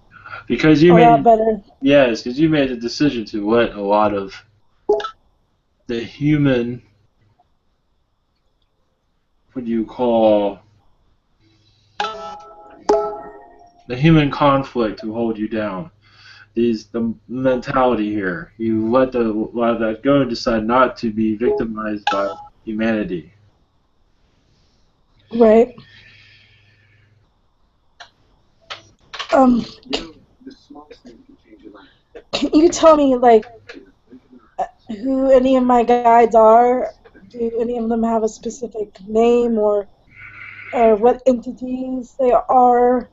Because you a made lot better. Yes, because you made the decision to let a lot of the human, what do you call, the human conflict to hold you down. The mentality here. You let a lot of that go and decide not to be victimized by humanity. Right. Can you tell me, like, who any of my guides are? Do any of them have a specific name or what entities they are?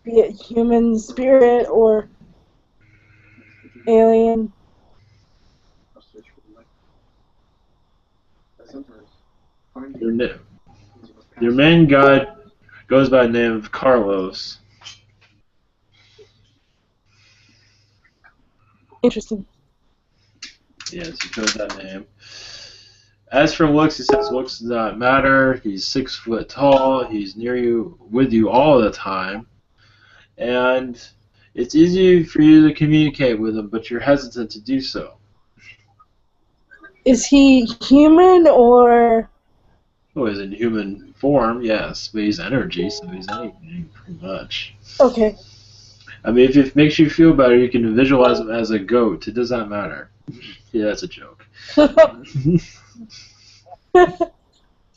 Be it human, spirit, or alien? Your main guide goes by the name of Carlos. Interesting. Yes, he chose that name. As for looks, he says looks does not matter. He's 6 foot tall. He's near you, with you all the time. And it's easy for you to communicate with him, but you're hesitant to do so. Is he human or? Oh, he's in human form, yes, but he's energy, so he's anything, pretty much. Okay. I mean, if it makes you feel better, you can visualize him as a goat. It does not matter. Yeah, that's a joke. But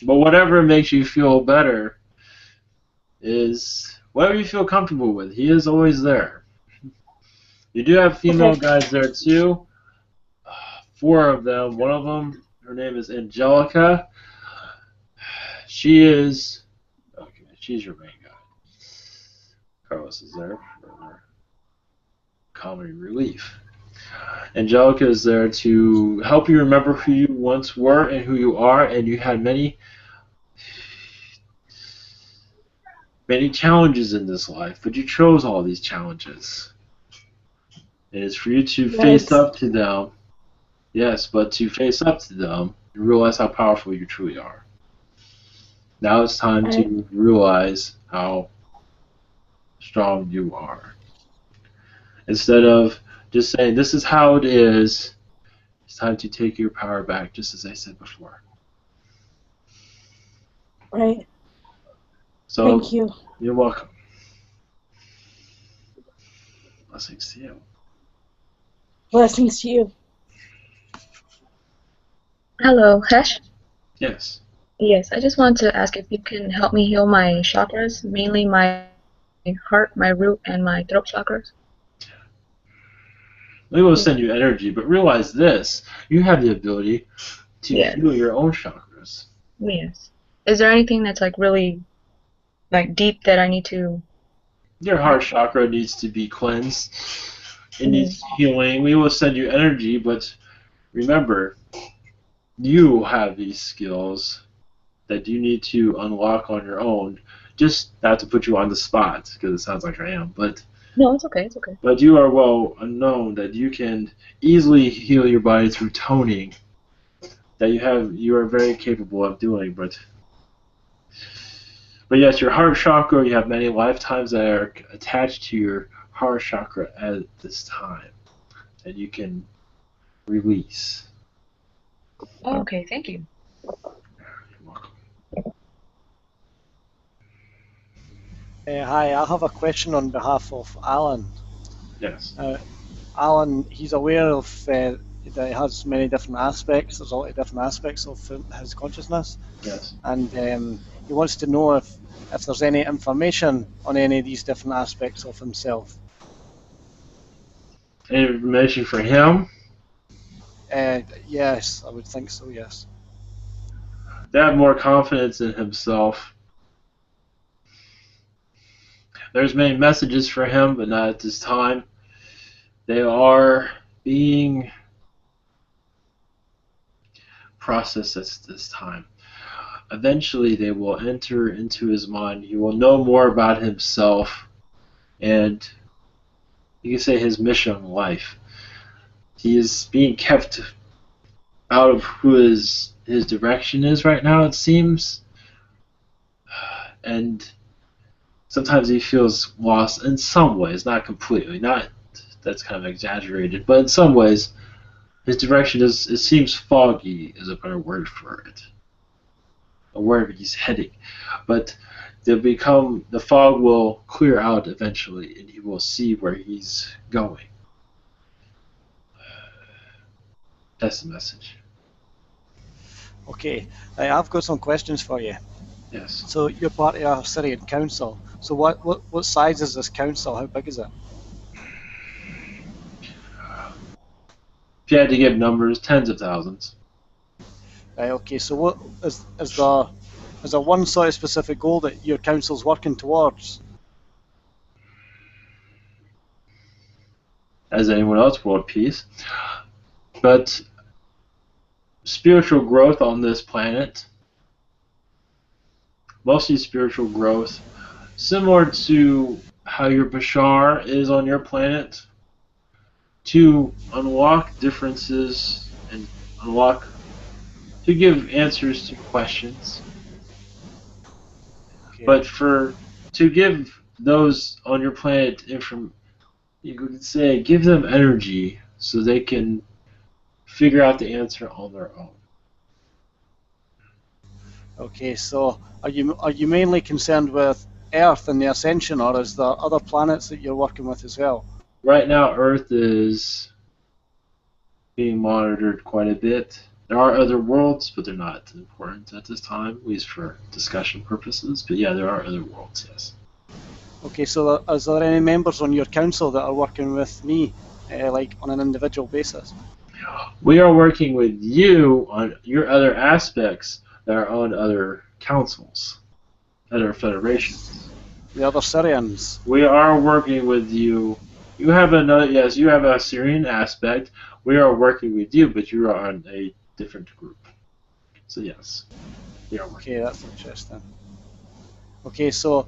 whatever makes you feel better is whatever you feel comfortable with. He is always there. You do have female guides there too. 4 of them. One of them, her name is Angelica. She is, okay, she's your main guide. Carlos is there for comedy relief. Angelica is there to help you remember who you once were and who you are, and you had many challenges in this life, but you chose all these challenges. And it's for you to face up to them. Yes, but to face up to them and realize how powerful you truly are. Now it's time to realize how strong you are. Instead of just saying, this is how it is, it's time to take your power back, just as I said before. Right. So, thank you. You're welcome. Blessings to you. Blessings to you. Hello, Hesh? Yes. Yes, I just wanted to ask if you can help me heal my chakras, mainly my heart, my root, and my throat chakras. We will send you energy, but realize this, you have the ability to heal your own chakras. Yes. Is there anything that's like really like deep that I need to? Your heart chakra needs to be cleansed. It needs healing. We will send you energy, but remember, you have these skills that you need to unlock on your own. Just not to put you on the spot, because it sounds like I am, but no, it's okay. It's okay. But you are well known that you can easily heal your body through toning. That you are very capable of doing, but yes, your heart chakra, you have many lifetimes that are attached to your heart chakra at this time that you can release. Oh, okay, thank you. You're welcome. Hi, I have a question on behalf of Alan. Yes. Alan, he's aware of that he has many different aspects. There's a lot of different aspects of his consciousness. Yes. And he wants to know if there's any information on any of these different aspects of himself. Any information for him? Yes, I would think so, yes. To have more confidence in himself. There's many messages for him, but not at this time. They are being process at this time. Eventually, they will enter into his mind. He will know more about himself, and you can say his mission in life. He is being kept out of who his direction is right now, it seems, and sometimes he feels lost in some ways, not completely, not that's kind of exaggerated, but in some ways his direction is, it seems foggy is a better word for it, or wherever he's heading. But the fog will clear out eventually, and he will see where he's going. That's the message. Okay, I've got some questions for you. Yes. So you're part of our Sirian Council. So what size is this council? How big is it? If you had to give numbers, tens of thousands. Okay, so what is there one sort of specific goal that your council's working towards? As anyone else, world peace. But spiritual growth on this planet, mostly spiritual growth, similar to how your Bashar is on your planet, to unlock differences and to give answers to questions. Okay. But to give those on your planet you could say give them energy so they can figure out the answer on their own. Okay, so are you mainly concerned with Earth and the Ascension, or is there other planets that you're working with as well? Right now, Earth is being monitored quite a bit. There are other worlds, but they're not important at this time, at least for discussion purposes. But yeah, there are other worlds, yes. Okay, so is there any members on your council that are working with me, like on an individual basis? We are working with you on your other aspects that are on other councils, other federations. The other Sirians? We are working with you. You have you have a Sirian aspect. We are working with you, but you are on a different group. So yes, we are working. Okay, that's interesting. Okay, so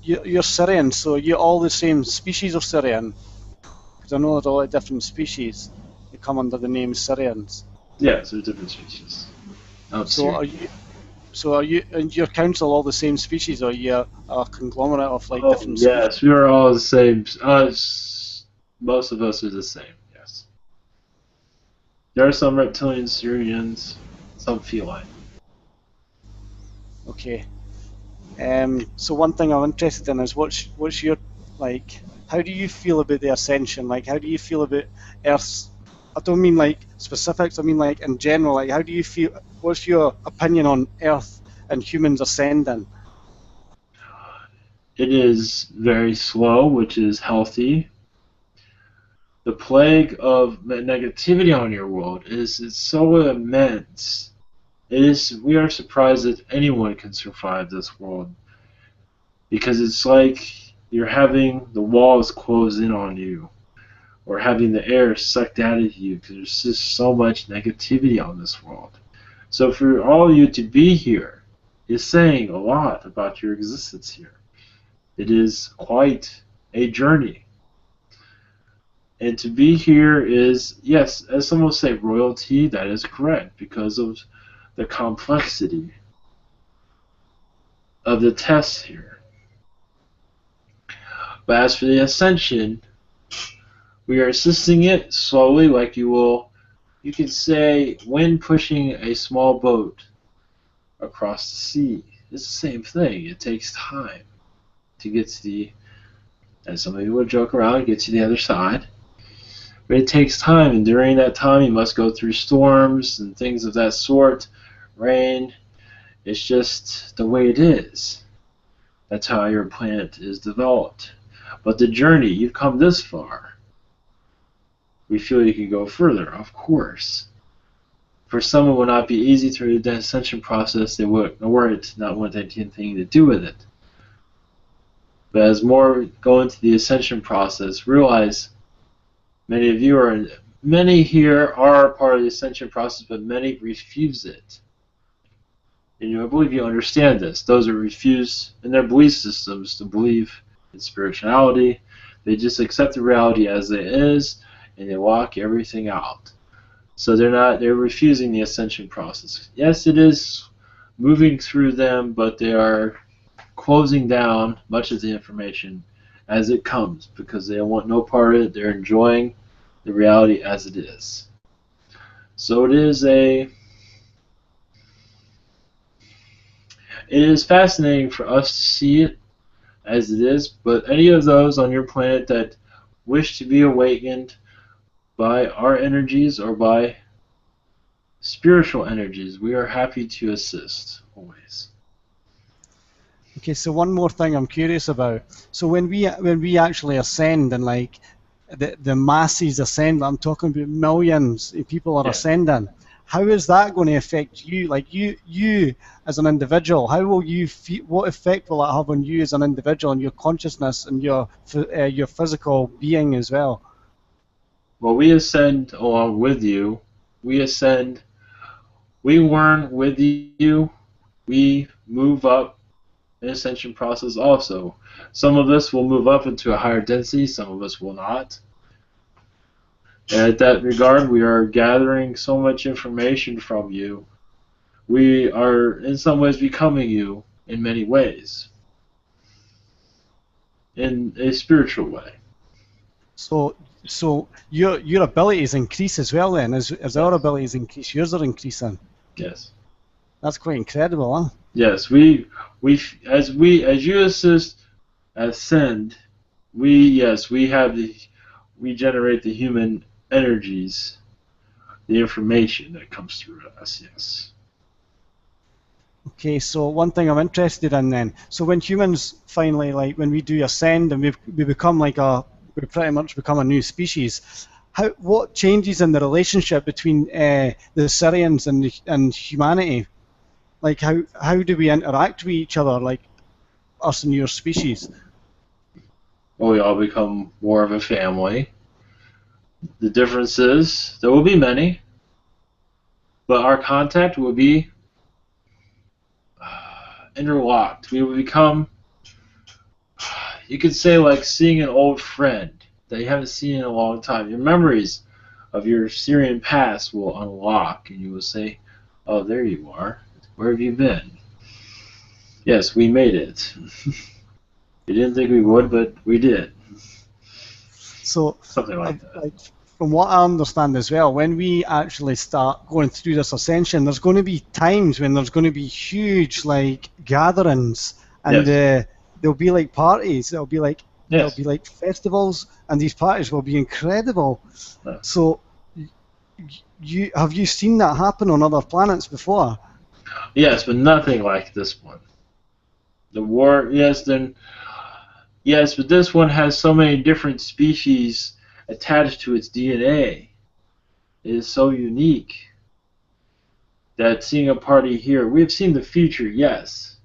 you're Sirian, so you're all the same species of Sirian? Because I know there's a lot of different species that come under the name Sirians. Yes, there's different species. So are you and your council all the same species, or are you a conglomerate of different species? Yes, we are all the same. Most of us are the same, yes. There are some reptilian Sirians, some feline. Okay. So one thing I'm interested in is what's your, how do you feel about the Ascension? How do you feel about Earth's, I don't mean specifics, I mean in general, how do you feel, what's your opinion on Earth and humans ascending? It is very slow, which is healthy. The plague of negativity on your world it's so immense. We are surprised that anyone can survive this world, because it's like you're having the walls close in on you, or having the air sucked out of you, because there's just so much negativity on this world. So for all of you to be here is saying a lot about your existence here. It is quite a journey. And to be here is, yes, as some will say, royalty. That is correct, because of the complexity of the tests here. But as for the ascension, we are assisting it slowly, like you could say, when pushing a small boat across the sea. It's the same thing. It takes time to get to as some of you would joke around, get to the other side. But it takes time, and during that time you must go through storms and things of that sort, rain. It's just the way it is. That's how your planet is developed. But the journey, you've come this far. We feel you can go further, of course. For some, it will not be easy through the ascension process. They would, or it not want anything to do with it. But as more go into the ascension process, realize many of you are many here are part of the ascension process, but many refuse it. And I believe you understand this. Those who refuse in their belief systems to believe in spirituality, they just accept the reality as it is, and they walk everything out. So they're refusing the ascension process. Yes, it is moving through them, but they are closing down much of the information as it comes because they want no part of it. They're enjoying the reality as it is. So it is fascinating for us to see it as it is, but any of those on your planet that wish to be awakened by our energies or by spiritual energies, we are happy to assist always. Okay, so one more thing I'm curious about. So when we actually ascend and like the masses ascend, I'm talking about millions of people are ascending. How is that going to affect you? Like you as an individual, how will you feel? What effect will that have on you as an individual and your consciousness and your physical being as well? Well, we ascend along with you. We ascend. We learn with you. We move up in ascension process also. Some of us will move up into a higher density. Some of us will not. And at that regard, we are gathering so much information from you. We are, in some ways, becoming you in many ways, in a spiritual way. So your abilities increase as well then, as our abilities increase, yours are increasing. Yes. That's quite incredible, huh? Yes, as you ascend, we generate the human energies, the information that comes through us, yes. Okay, so one thing I'm interested in then, so when humans finally, like when we do ascend and we become we pretty much become a new species, what changes in the relationship between the Sirians and humanity? Like how do we interact with each other, like us and your species? Well, we all become more of a family. The difference is, there will be many, but our contact will be interlocked. We will become, you could say, like seeing an old friend that you haven't seen in a long time. Your memories of your Sirian past will unlock, and you will say, oh, there you are. Where have you been? Yes, we made it. We didn't think we would, but we did. So something like that. Like, from what I understand as well, when we actually start going through this ascension, there's going to be times when there's going to be huge like gatherings, and there'll be like parties. There'll be like festivals, and these parties will be incredible. So, have you seen that happen on other planets before? Yes, but nothing like this one. The war, yes, but this one has so many different species attached to its DNA. It is so unique that seeing a party here, we have seen the future, yes,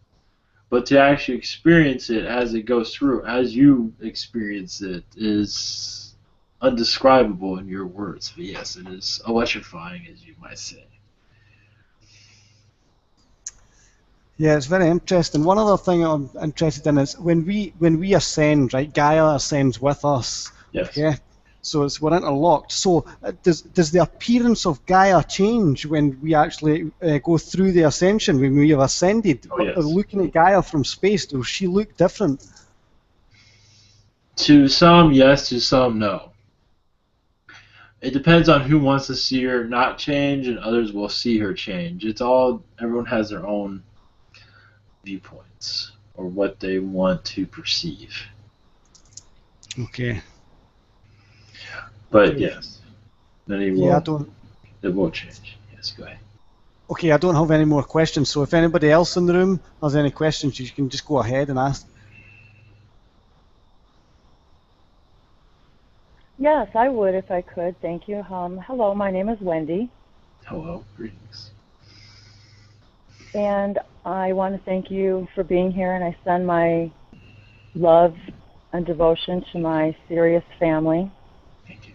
but to actually experience it as it goes through, as you experience it, is undescribable in your words. But yes, it is electrifying, as you might say. Yeah, it's very interesting. One other thing I'm interested in is when we ascend, right? Gaia ascends with us. Yes. Okay. So we're interlocked. So does the appearance of Gaia change when we actually go through the ascension, when we have ascended? Oh, yes. Looking at Gaia from space, does she look different? To some, yes. To some, no. It depends on who wants to see her not change, and others will see her change. Everyone has their own viewpoints or what they want to perceive. Okay. But yes, many will. It will change. Yes, go ahead. Okay, I don't have any more questions. So if anybody else in the room has any questions, you can just go ahead and ask. Yes, I would if I could. Thank you. Hello, my name is Wendy. Hello, greetings. And I want to thank you for being here, and I send my love and devotion to my Sirius family. Thank you.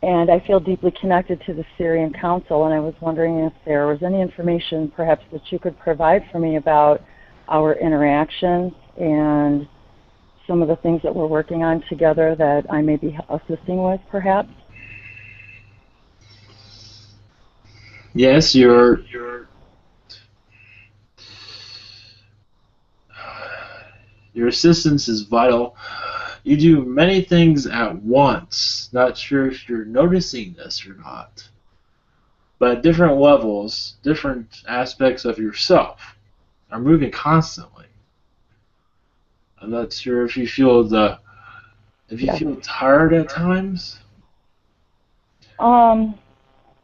and I feel deeply connected to the Sirian Council, and I was wondering if there was any information perhaps that you could provide for me about our interactions and some of the things that we're working on together that I may be assisting with, perhaps. Yes, your assistance is vital. You do many things at once. Not sure if you're noticing this or not. But at different levels, different aspects of yourself are moving constantly. I'm not sure if you feel feel tired at times.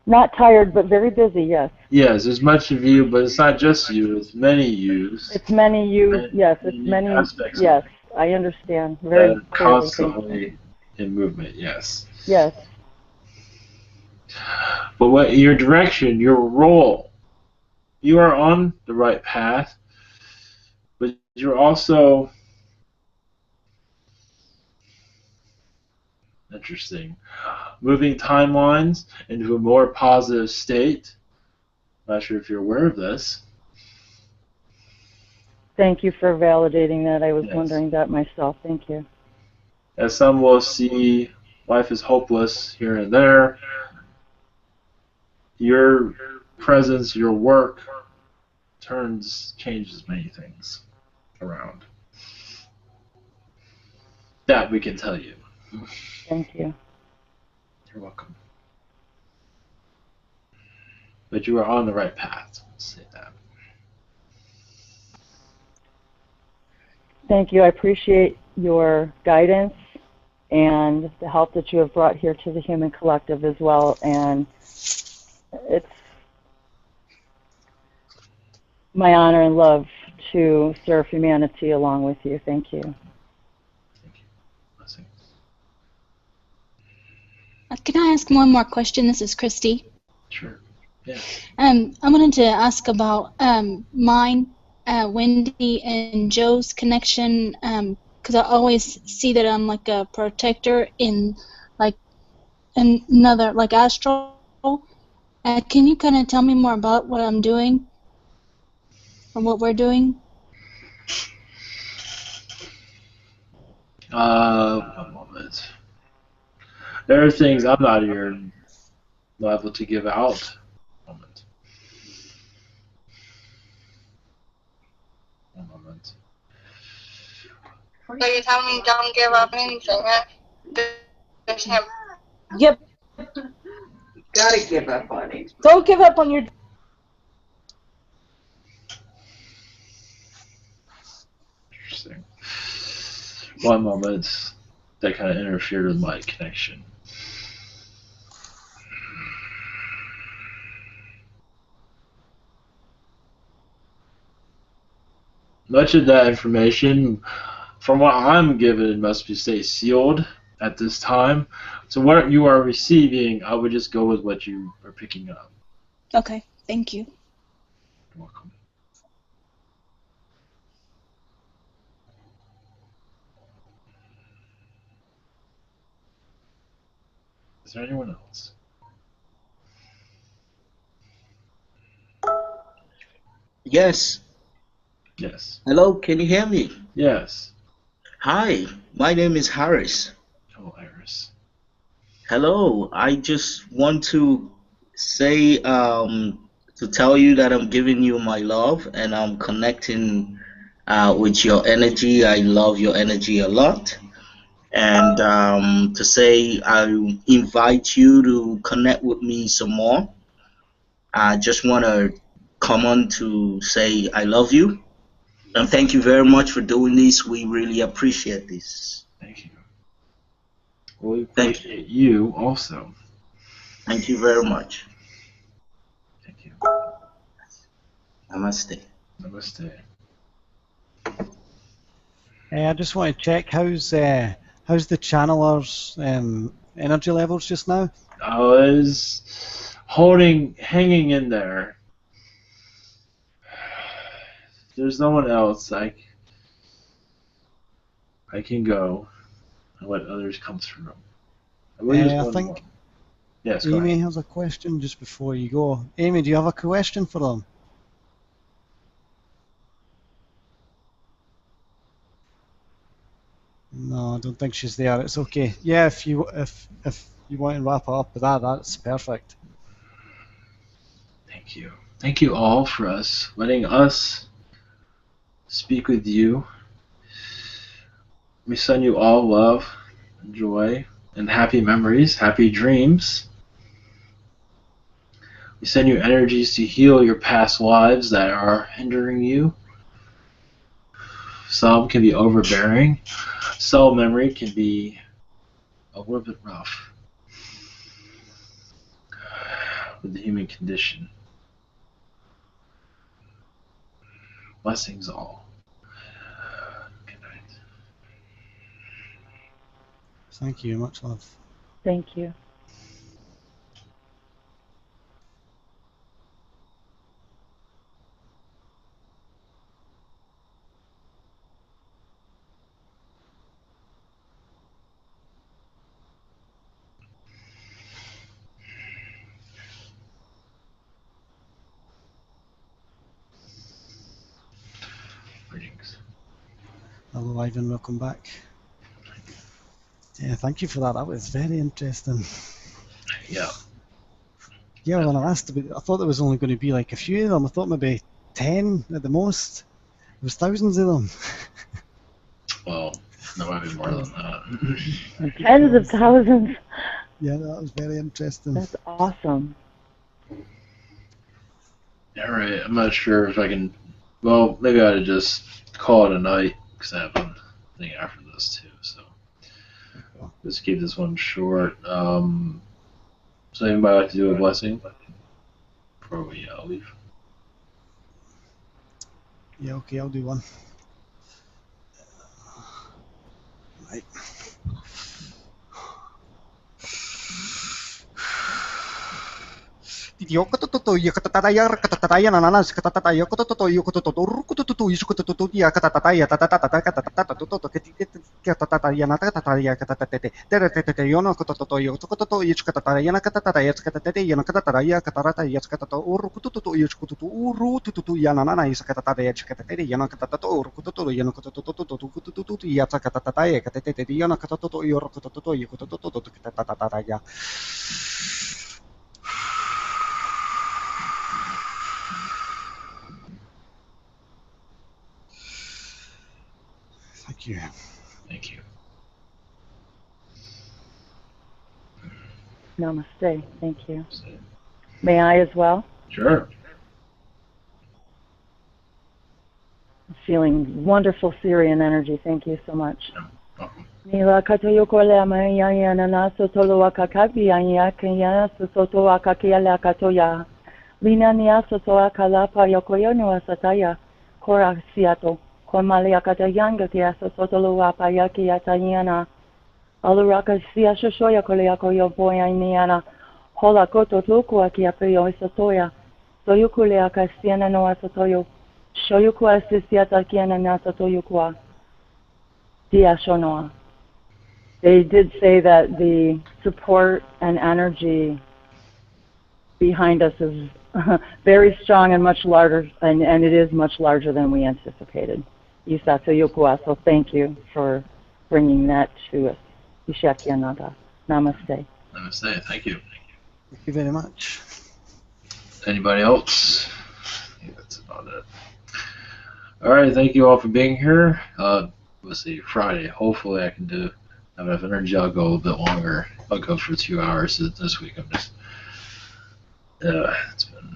Not tired, but very busy, yes. Yes, there's much of you, but it's not just you, it's many yous. It's many you, yes, it's many aspects. Yes, I understand very clearly. Constantly in movement, yes. Yes. But what your direction, your role, you are on the right path, but you're also interesting. Moving timelines into a more positive state. Not sure if you're aware of this. Thank you for validating that. I was Yes. wondering that myself. Thank you. As some will see life is hopeless here and there, your presence, your work changes many things around. That we can tell you. Thank you. You're welcome. But you are on the right path. Let's say that. Thank you. I appreciate your guidance and the help that you have brought here to the Human Collective as well. And it's my honor and love to serve humanity along with you. Thank you. Thank you. Blessings. Can I ask one more question? This is Christy. Sure. Yeah. I wanted to ask about mine, Wendy, and Joe's connection, because I always see that I'm like a protector in like another, like astral. Can you kind of tell me more about what I'm doing or what we're doing? One moment. There are things I'm not here liable to give out. One moment. So you're telling me don't give up anything, huh? Just him. Yep. Gotta give up on it. Don't give up on your. Interesting. One moment. That kind of interfered with my connection. Much of that information, from what I'm given, must stay sealed at this time. So what you are receiving, I would just go with what you are picking up. Okay, thank you. You're welcome. Is there anyone else? Yes. Yes. Hello, can you hear me? Yes. Hi, my name is Harris. Hello, Iris. Hello, I just want to say, to tell you that I'm giving you my love and I'm connecting with your energy. I love your energy a lot. And to say I invite you to connect with me some more. I just want to come on to say I love you. And thank you very much for doing this. We really appreciate this. Thank you. Well, we appreciate you also. Thank you very much. Thank you. Namaste. Namaste. I just want to check how's the channelers' energy levels just now? I was hanging in there. There's no one else. I can go and let others come through. I think Yes, go Amy ahead. has a question just before you go. Amy, do you have a question for them? No, I don't think she's there. It's okay. Yeah, if you want to wrap it up with that, that's perfect. Thank you. Thank you all for letting us speak with you. We send you all love, joy, and happy memories, happy dreams. We send you energies to heal your past lives that are hindering you. Some can be overbearing. Soul memory can be a little bit rough with the human condition. Blessings all. Good night. Thank you. Much love. Thank you. Greetings. Hello, Ivan. Welcome back. Yeah, thank you for that. That was very interesting. Yeah. Yeah, when I asked about, I thought there was only going to be like a few of them. I thought maybe 10 at the most. There was thousands of them. Well, there might be more than that. Tens of thousands. Yeah, that was very interesting. That's awesome. All right, I'm not sure if I can. Well, maybe I ought to just call it a night because I have a thing after this too. So let's keep this one short. So anybody like to do a blessing before we leave? Yeah, okay, I'll do one. Right. Thank you. Thank you. Namaste. Thank you. May I as well? Sure. Feeling wonderful Sirian energy. Thank you so much. Welcome. Nila katoyo kole maya yana na sotolo wakakabi anya kanya soto wakakia la katoya. Lina nia soto akalapa yokoyo no asataya. Kora siato. Kormalia katayanga kia sotolo wapaya kia tayana. Aluraka sia shoshoya kole yakoyo boya niana. Hola koto toku akia peyo sotoya. Soyukule akasiana no asotoyo. Shoyukua sisiata kiana na sotoyukua. Dia shonoa. They did say that the support and energy behind us is very strong and much larger, and it is much larger than we anticipated. Isato Yokua, so thank you for bringing that to us. Ishakyanada. Namaste. Namaste. Thank you. Thank you very much. Anybody else? I think that's about it. All right. Thank you all for being here. Let's see. Friday. Hopefully, I can have enough energy. I'll go a little bit longer. I'll go for 2 hours this week. I'm just. It's been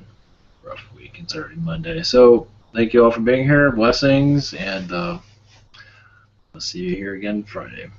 a rough week. It's already Monday. So thank you all for being here. Blessings, and we'll see you here again Friday.